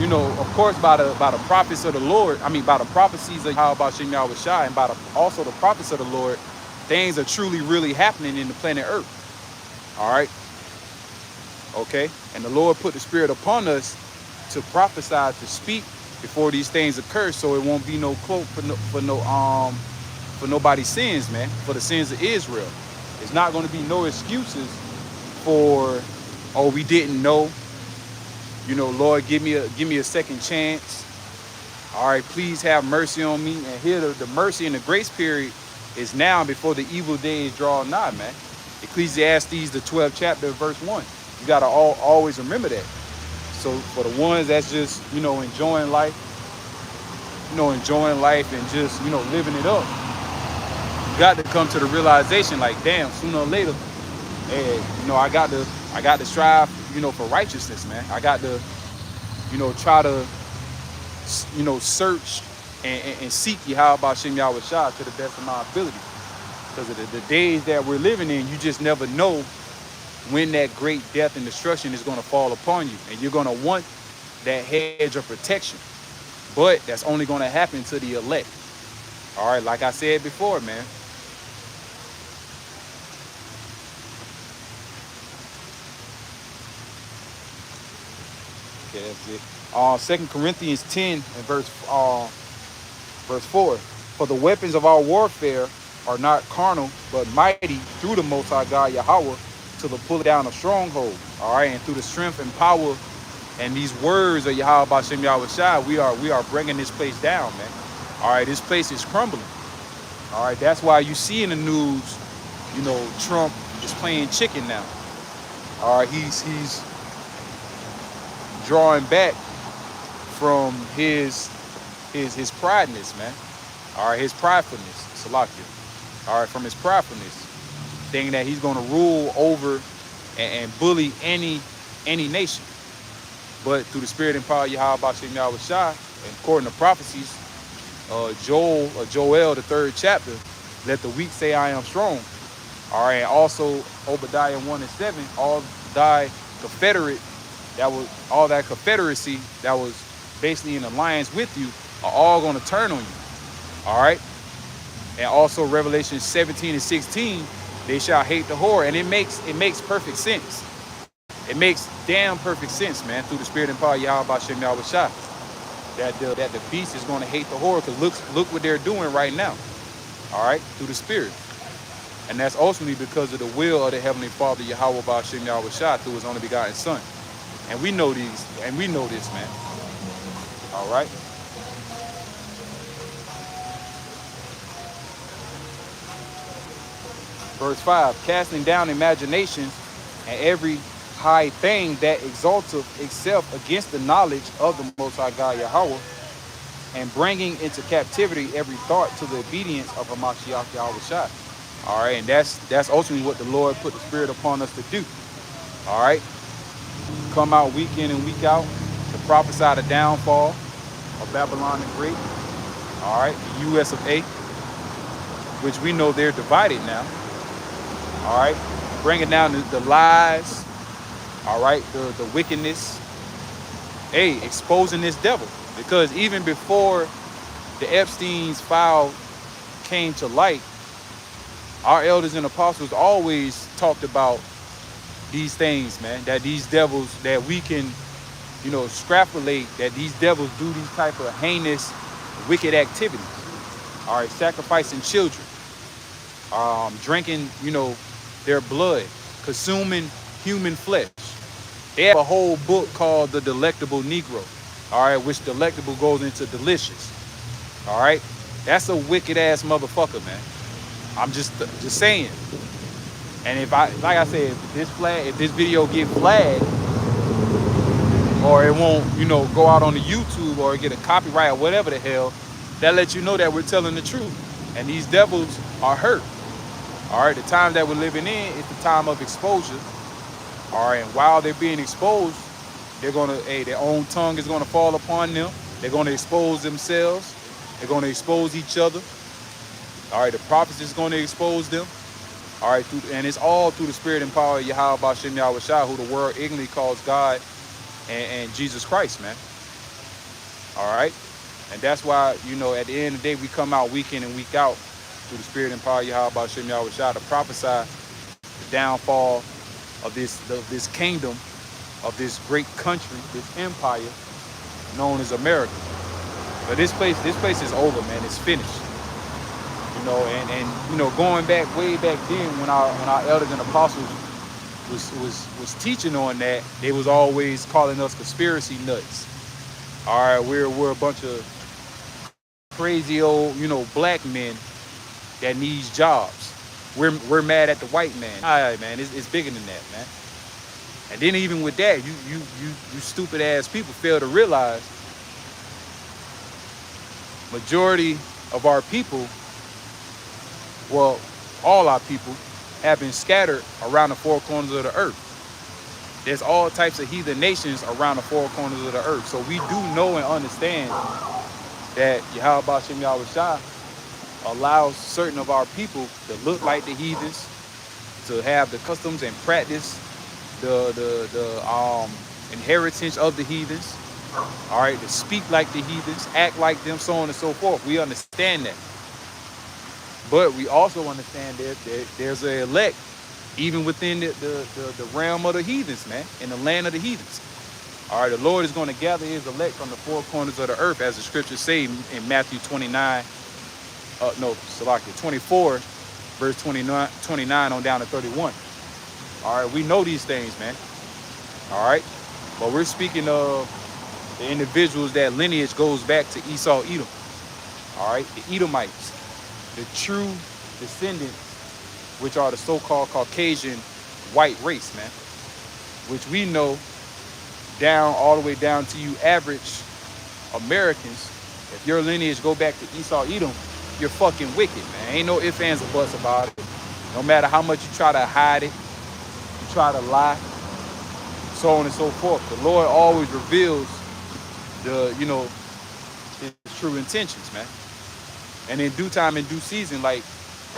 of course, by the prophets of the Lord. I mean, by the prophecies of Yahweh Bashem Yahweh Shai, and by also the prophets of the Lord, things are truly, really happening in the planet Earth. All right. Okay? And the Lord put the Spirit upon us to prophesy, to speak before these things occur, so it won't be no cloak for nobody's sins, man, for the sins of Israel. It's not going to be no excuses for, oh, we didn't know. You know, Lord, give me a second chance. All right, please have mercy on me. And here the mercy and the grace period is now before the evil days draw nigh, man. Ecclesiastes, the 12th chapter, verse 1. You got to always remember that. So for the ones that's just, enjoying life, and just, living it up, you got to come to the realization like, damn, sooner or later, hey, I got to strive, for righteousness, man. I got to, try to, search and seek Yahweh Shem Yahweh Shah to the best of my ability. Because of the days that we're living in, you just never know when that great death and destruction is going to fall upon you. And you're going to want that hedge of protection. But that's only going to happen to the elect. All right, like I said before, man. Okay, that's it. 2 Corinthians 10 and verse 4. For the weapons of our warfare are not carnal, but mighty through the Most High God Yahweh to the pulling down of strongholds. All right, and through the strength and power and these words of Yahweh Bashem Yahweh Shai, we are bringing this place down, man. All right, this place is crumbling. All right, that's why you see in the news, Trump is playing chicken now. All right, he's drawing back from his prideness, man. All right, his pridefulness, Salakia. All right, from his pridefulness, thinking that he's going to rule over and bully any nation. But through the spirit and power of Yahweh Bashem Yahweh Shai, and according to prophecies, Joel, the 3rd chapter, let the weak say I am strong. All right, and also Obadiah 1 and 7, all that confederacy that was basically in alliance with you are all going to turn on you. All right. And also Revelation 17 and 16, they shall hate the whore. And it makes perfect sense. It makes damn perfect sense, man, through the spirit and power of Yahweh Bashem Yahweh Shai, that the beast is going to hate the whore, because look what they're doing right now. All right, through the spirit. And that's ultimately because of the will of the Heavenly Father Yahweh Bashem Yahweh Shai through his only begotten Son. And we know this, man. All right. Verse 5, casting down imaginations and every high thing that exalteth itself against the knowledge of the Most High God Yahweh, and bringing into captivity every thought to the obedience of Hamashiach Yahweh Shai. All right, and that's ultimately what the Lord put the Spirit upon us to do. All right, come out week in and week out to prophesy the downfall of Babylon the Great. All right, the U.S. of A., which we know they're divided now. All right, bringing down the lies, all right, the wickedness, exposing this devil. Because even before the Epstein's file came to light, our elders and apostles always talked about these things, man, that these devils, that we can, extrapolate that these devils do these type of heinous, wicked activities. All right, sacrificing children, drinking, their blood, consuming human flesh. They have a whole book called The Delectable Negro, all right, which delectable goes into delicious. All right, that's a wicked ass motherfucker, man. I'm just saying. And if like I said, if this video get flagged, or it won't, go out on the YouTube or get a copyright or whatever the hell, that lets you know that we're telling the truth. And these devils are hurt. All right, the time that we're living in is the time of exposure. All right, and while they're being exposed, they're gonna, their own tongue is gonna fall upon them. They're gonna expose themselves. They're gonna expose each other. All right, the prophets is gonna expose them. All right, and it's all through the spirit and power of Yahweh Bashem Yahweh Shai, who the world ignorantly calls God and Jesus Christ, man. All right, and that's why, at the end of the day, we come out week in and week out through the spirit and power of Yahweh Bashem Yahweh Shai to prophesy the downfall of this kingdom of this great country, this empire known as America. But this place is over, man. It's finished. Going back way back then when our elders and apostles was teaching on that, they was always calling us conspiracy nuts. All right, we're a bunch of crazy old, black men that needs jobs. We're mad at the white man. All right, man, it's bigger than that, man. And then even with that, you stupid ass people fail to realize majority of our people, well, all our people, have been scattered around the four corners of the earth. There's all types of heathen nations around the four corners of the earth. So we do know and understand that Yahweh Shem Yahweh Shai allows certain of our people to look like the heathens, to have the customs and practice the inheritance of the heathens. All right, to speak like the heathens, act like them, so on and so forth. We understand that. But we also understand that there's an elect even within the realm of the heathens, man, in the land of the heathens. All right, the Lord is going to gather his elect from the four corners of the earth, as the scriptures say in Matthew 24, verse 29 on down to 31. All right, we know these things, man. All right, but we're speaking of the individuals that lineage goes back to Esau, Edom. All right, the Edomites, the true descendants, which are the so-called Caucasian white race, man, which we know down all the way down to you average Americans. If your lineage go back to Esau, Edom, you're fucking wicked, man. Ain't no ifs, ands, or buts about it. No matter how much you try to hide it, you try to lie, so on and so forth. The Lord always reveals his true intentions, man. And in due time, in due season, like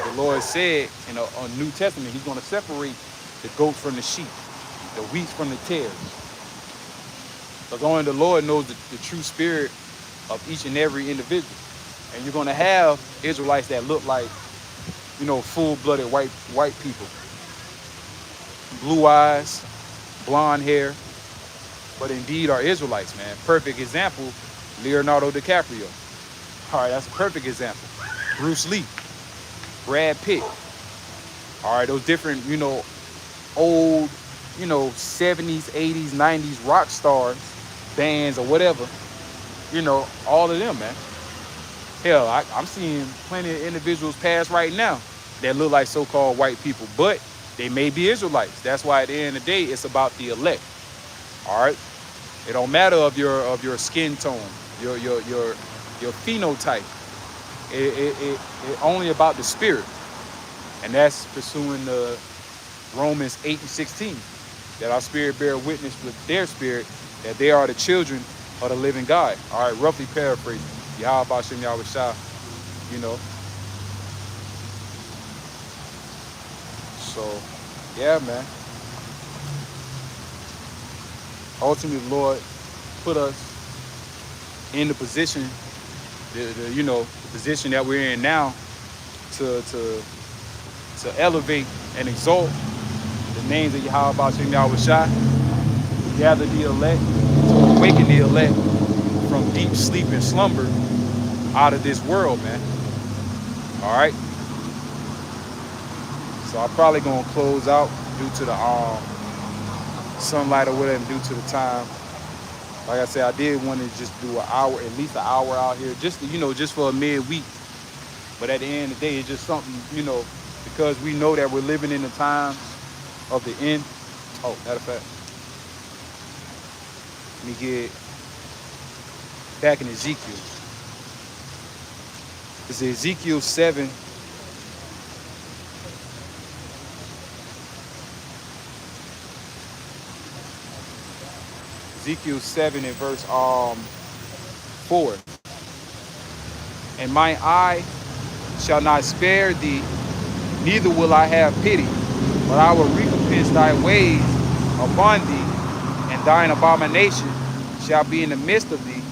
the Lord said in the New Testament, he's going to separate the goats from the sheep, the wheat from the tares. Because only the Lord knows the true spirit of each and every individual. And you're going to have Israelites that look like, full-blooded white people. Blue eyes, blonde hair, but indeed are Israelites, man. Perfect example, Leonardo DiCaprio. All right, that's a perfect example. Bruce Lee, Brad Pitt. All right, those different, old, 70s, 80s, 90s rock stars, bands or whatever, all of them, man. Hell, I'm seeing plenty of individuals pass right now that look like so-called white people, but they may be Israelites. That's why at the end of the day, it's about the elect. All right, it don't matter of your skin tone, your phenotype. It only about the spirit, and that's pursuing the Romans 8:16, that our spirit bear witness with their spirit that they are the children of the living God. All right, roughly paraphrasing. Yahweh Shem Yahweh Shai, So, yeah, man. Ultimately, the Lord put us in the position, the position that we're in now, to elevate and exalt the names of Yahweh Shem Yahweh Shai, to gather the elect, to awaken the elect from deep sleep and slumber out of this world, man. All right. So I'm probably gonna close out due to the sunlight or whatever, due to the time. Like I said, I did want to just do at least an hour out here, just to, just for a midweek. But at the end of the day, it's just something, because we know that we're living in the times of the end. Oh, matter of fact, let me get back in Ezekiel. It's Ezekiel 7. Ezekiel 7 and verse 4. And mine eye shall not spare thee, neither will I have pity, but I will recompense thy ways upon thee, and thine abomination shall be in the midst of thee,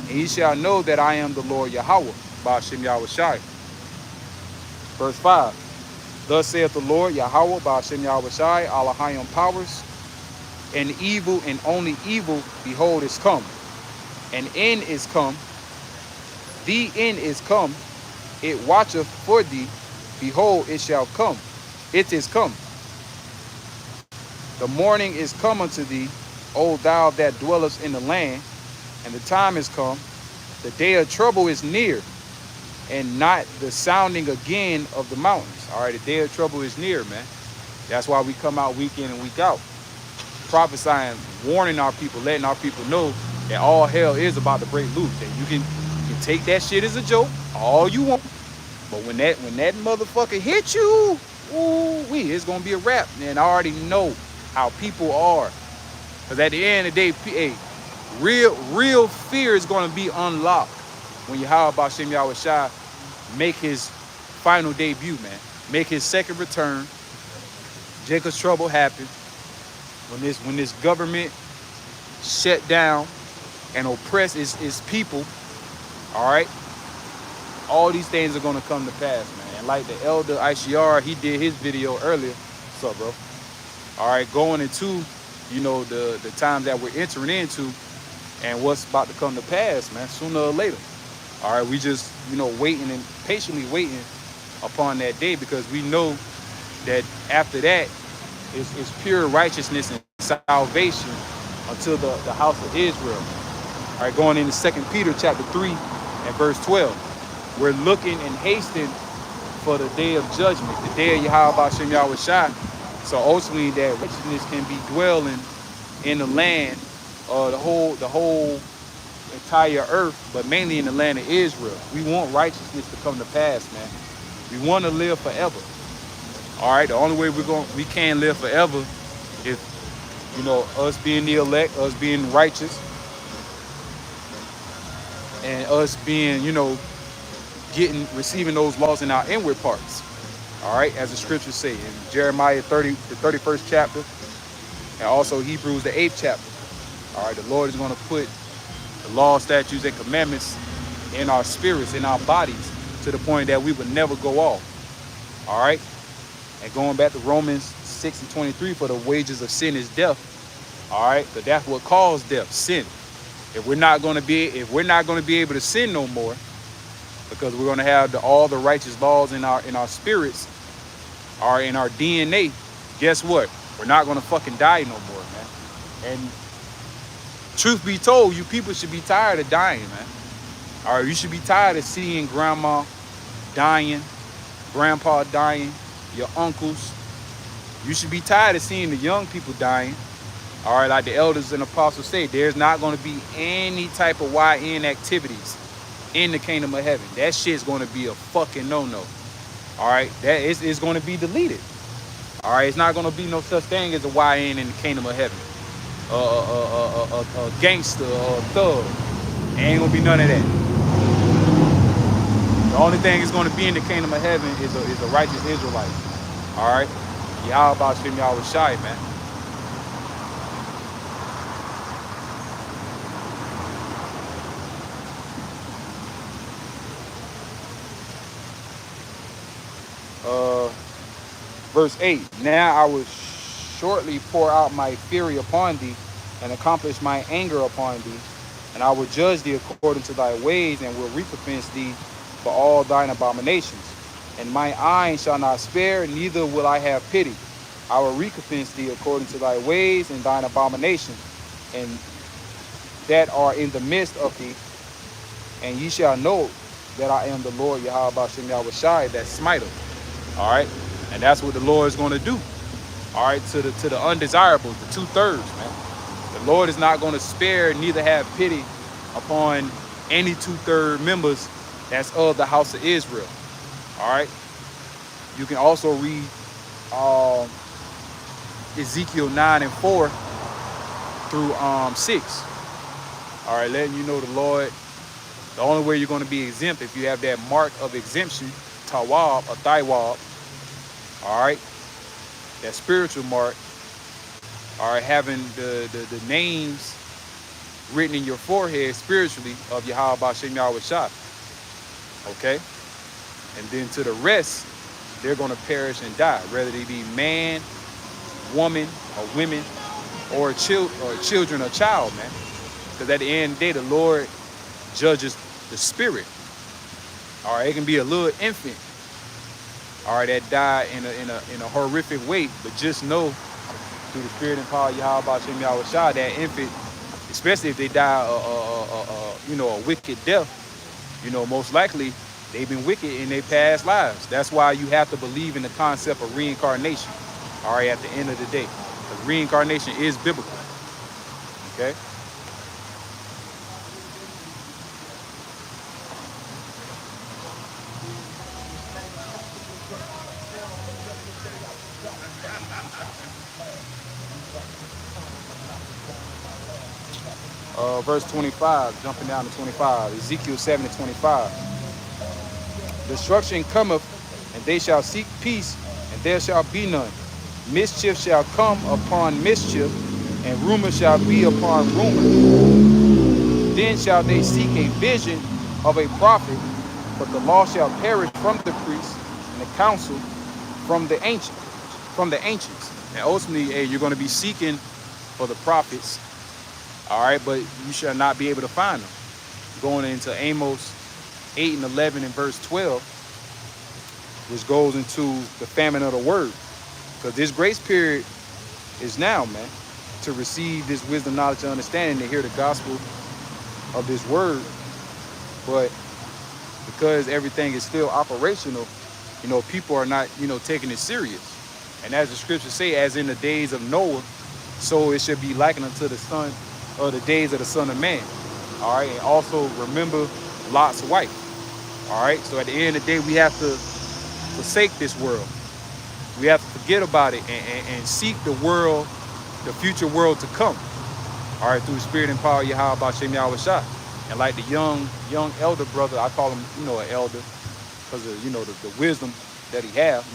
and ye shall know that I am the Lord Yahweh, Ba'ashem Yahweh Shai. Verse 5. Thus saith the Lord Yahweh, Ba'ashem Yahweh Shai, Allahayim powers, and evil and only evil, behold, is come. An end is come, the end is come, it watcheth for thee, behold, it shall come. It is come. The morning is come unto thee, O thou that dwellest in the land, and the time is come. The day of trouble is near, and not the sounding again of the mountains. All right, the day of trouble is near, man. That's why we come out week in and week out, prophesying, warning our people, letting our people know that all hell is about to break loose. And you can take that shit as a joke all you want, but when that motherfucker hit you, ooh wee, it's gonna be a wrap. And I already know how people are, because at the end of the day, hey, real fear is gonna be unlocked when Yahweh Shem Yahweh Shai make his final debut, man. Make his second return. Jacob's trouble happened when this government shut down and oppress his people. All right, all these things are gonna come to pass, man. And like the elder ICR, he did his video earlier. What's up, bro? All right, going into, you know, the times that we're entering into and what's about to come to pass, man, sooner or later. All right, we just, you know, waiting and patiently waiting upon that day, because we know that after that is pure righteousness and salvation until the house of Israel. All right, going into 2 Peter chapter 3 and verse 12. We're looking and hasting for the day of judgment, the day of Yahweh Shem Yahweh Shai. So ultimately that righteousness can be dwelling in the land, the whole entire earth, but mainly in the land of Israel. We want righteousness to come to pass, man. We want to live forever. All right, the only way we can live forever is, you know, us being the elect, us being righteous, and us being, you know, receiving those laws in our inward parts. All right, as the scriptures say in Jeremiah 30, the 31st chapter, and also Hebrews the 8th chapter. All right, the Lord is going to put the law, statutes, and commandments in our spirits, in our bodies, to the point that we would never go off. All right, and going back to Romans 6 and 23, for the wages of sin is death. All right, but that's what caused death, sin. If we're not going to be able to sin no more, because we're going to have all the righteous laws in our spirits, or in our DNA, guess what? We're not going to fucking die no more, man. And truth be told, you people should be tired of dying, man. All right, you should be tired of seeing grandma dying, grandpa dying, your uncles. You should be tired of seeing the young people dying. All right, like the elders and apostles say, there's not going to be any type of YN activities in the kingdom of heaven. That shit's going to be a fucking no-no. All right, that is going to be deleted. All right, it's not going to be no such thing as a YN in the kingdom of heaven. A gangster or a thug. Ain't going to be none of that. The only thing that's going to be in the kingdom of heaven is a righteous Israelite. All right, Yahweh Shem Yahweh Shai, man. Verse 8, now I will shortly pour out my fury upon thee, and accomplish my anger upon thee, and I will judge thee according to thy ways, and will recompense thee for all thine abominations. And my eye shall not spare, neither will I have pity. I will recompense thee according to thy ways and thine abominations, and that are in the midst of thee. And ye shall know that I am the Lord Yahweh Shem Yahweh Shai, that smiteth. All right, and that's what the Lord is going to do. All right, to the undesirables, the 2/3, man. The Lord is not going to spare, neither have pity upon any 2/3 members that's of the house of Israel. All right, you can also read Ezekiel 9 and 4 through 6. All right, letting you know the Lord, the only way you're going to be exempt if you have that mark of exemption, Tawab or Thywab, all right, that spiritual mark, all right, having the names written in your forehead spiritually of Yahweh Shem Yahweh Shai, okay? And then to the rest, they're going to perish and die, whether they be man, woman, or women, or children or child, man. Because at the end of the day, the Lord judges the spirit. All right, it can be a little infant, all right, that died in a horrific way, but just know through the spirit and power of Yahweh Shem Yahweh Shah, that infant, especially if they die a wicked death, most likely they've been wicked in their past lives. That's why you have to believe in the concept of reincarnation, all right, at the end of the day. Because reincarnation is biblical, okay? Verse 25, jumping down to 25, Ezekiel 7:25. Destruction cometh, and they shall seek peace, and there shall be none. Mischief shall come upon mischief, and rumor shall be upon rumor. Then shall they seek a vision of a prophet, but the law shall perish from the priests, and the counsel from the ancients. And ultimately, hey, you're going to be seeking for the prophets, all right, but you shall not be able to find them. Going into Amos 8 and 11 and verse 12, which goes into the famine of the word. Because this grace period is now, man, to receive this wisdom, knowledge, and understanding, to hear the gospel of this word. But because everything is still operational, people are not, taking it serious. And as the scriptures say, as in the days of Noah, so it should be likened unto the son, or the days of the Son of Man. All right, and also remember Lot's wife. All right, so at the end of the day, we have to forsake this world. We have to forget about it and seek the world, the future world to come. All right, through the spirit and power of Yahweh Shem Yahweh Shah. And like the young elder brother, I call him, an elder, because of, the wisdom that he have,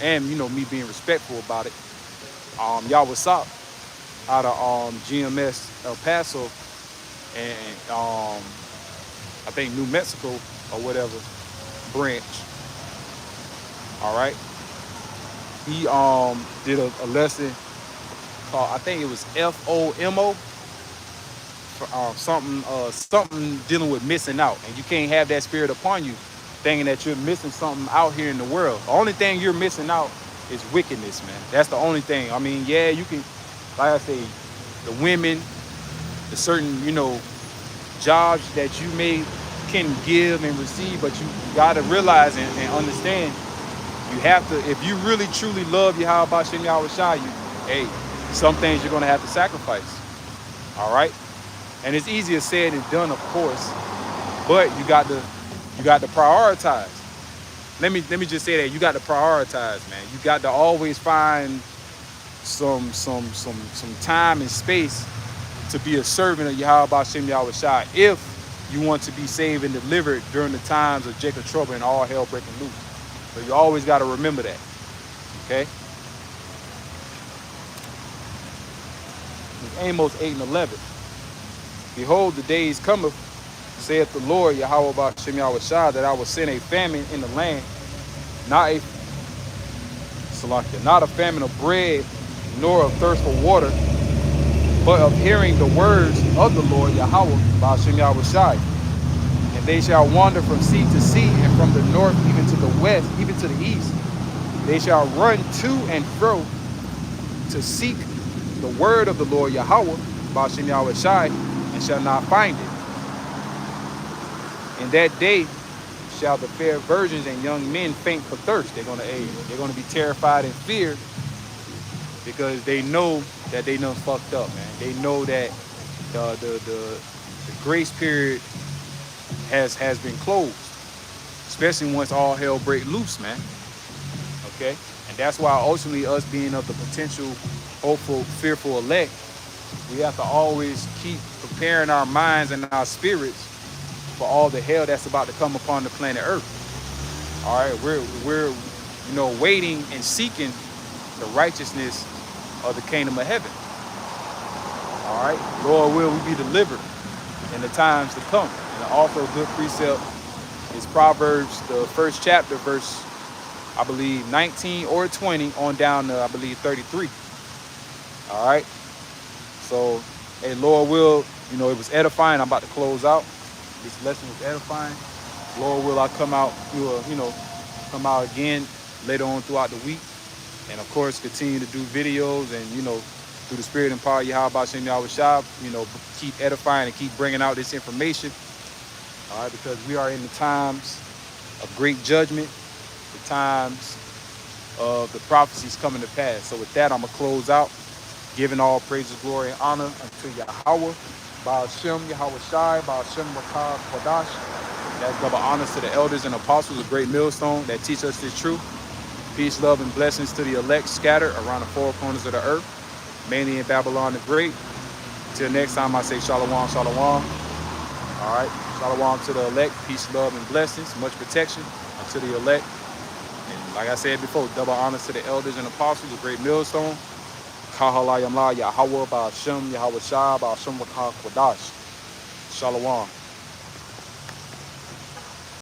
and, me being respectful about it. Yahweh Sop out of GMS El Paso and I think New Mexico or whatever branch. All right. He did a lesson called, I think it was FOMO, something dealing with missing out. And you can't have that spirit upon you thinking that you're missing something out here in the world. The only thing you're missing out is wickedness, man. That's the only thing. I mean, yeah, you can, like I say, the women, the certain, jobs that you can give and receive, but you gotta realize and understand, you have to, if you really truly love Yahweh Shem Yahweh Shai, hey, some things you're gonna have to sacrifice. All right? And it's easier said than done, of course, but you got to prioritize. Let me just say that you got to prioritize, man. You got to always find some time and space to be a servant of Yahweh Shem Yahweh Shai if you want to be saved and delivered during the times of Jacob trouble and all hell breaking loose. So you always got to remember that. Okay? Amos 8 and 11. Behold, the days cometh, saith the Lord Yahweh Shem Yahweh Shai, that I will send a famine in the land, not a famine of bread, nor of thirst for water, but of hearing the words of the Lord Yahweh by Shem Yahweh Shai. And they shall wander from sea to sea, and from the north even to the west, even to the east. They shall run to and fro to seek the word of the Lord Yahweh by Shem Yahweh Shai, and shall not find it. In that day shall the fair virgins and young men faint for thirst. They're gonna be terrified and fear, because they know that they done fucked up, man. They know that the grace period has been closed, especially once all hell break loose, man. Okay, and that's why ultimately us being of the potential hopeful, fearful elect, we have to always keep preparing our minds and our spirits for all the hell that's about to come upon the planet Earth. All right, we're waiting and seeking the righteousness of the kingdom of heaven. All right, Lord will we be delivered in the times to come. And also a good precept is Proverbs, the first chapter, verse, I believe 19 or 20 on down to, I believe, 33. All right, So, hey, Lord will, it was edifying. I'm about to close out. This lesson was edifying. Lord will, I come out, come out again later on throughout the week. And of course, continue to do videos and, through the spirit and power of Yahweh Shem Yahweh Shah, keep edifying and keep bringing out this information. All right, because we are in the times of great judgment, the times of the prophecies coming to pass. So with that, I'm going to close out, giving all praises, glory, and honor unto Yahweh, Baal Shem, Yahweh Shai, Baal Shem Rakah Kodash. That's double honors to the elders and apostles, a great millstone that teach us this truth. Peace, love, and blessings to the elect scattered around the four corners of the earth, mainly in Babylon the Great. Till next time, I say shalom, shalom. All right, shalom to the elect. Peace, love, and blessings. Much protection unto the elect. And like I said before, double honors to the elders and apostles, a great millstone. Kahalayam La Yahweh Ba'ashem Yahweh Shah Ba'ashem Wakah Kodash. Shalom.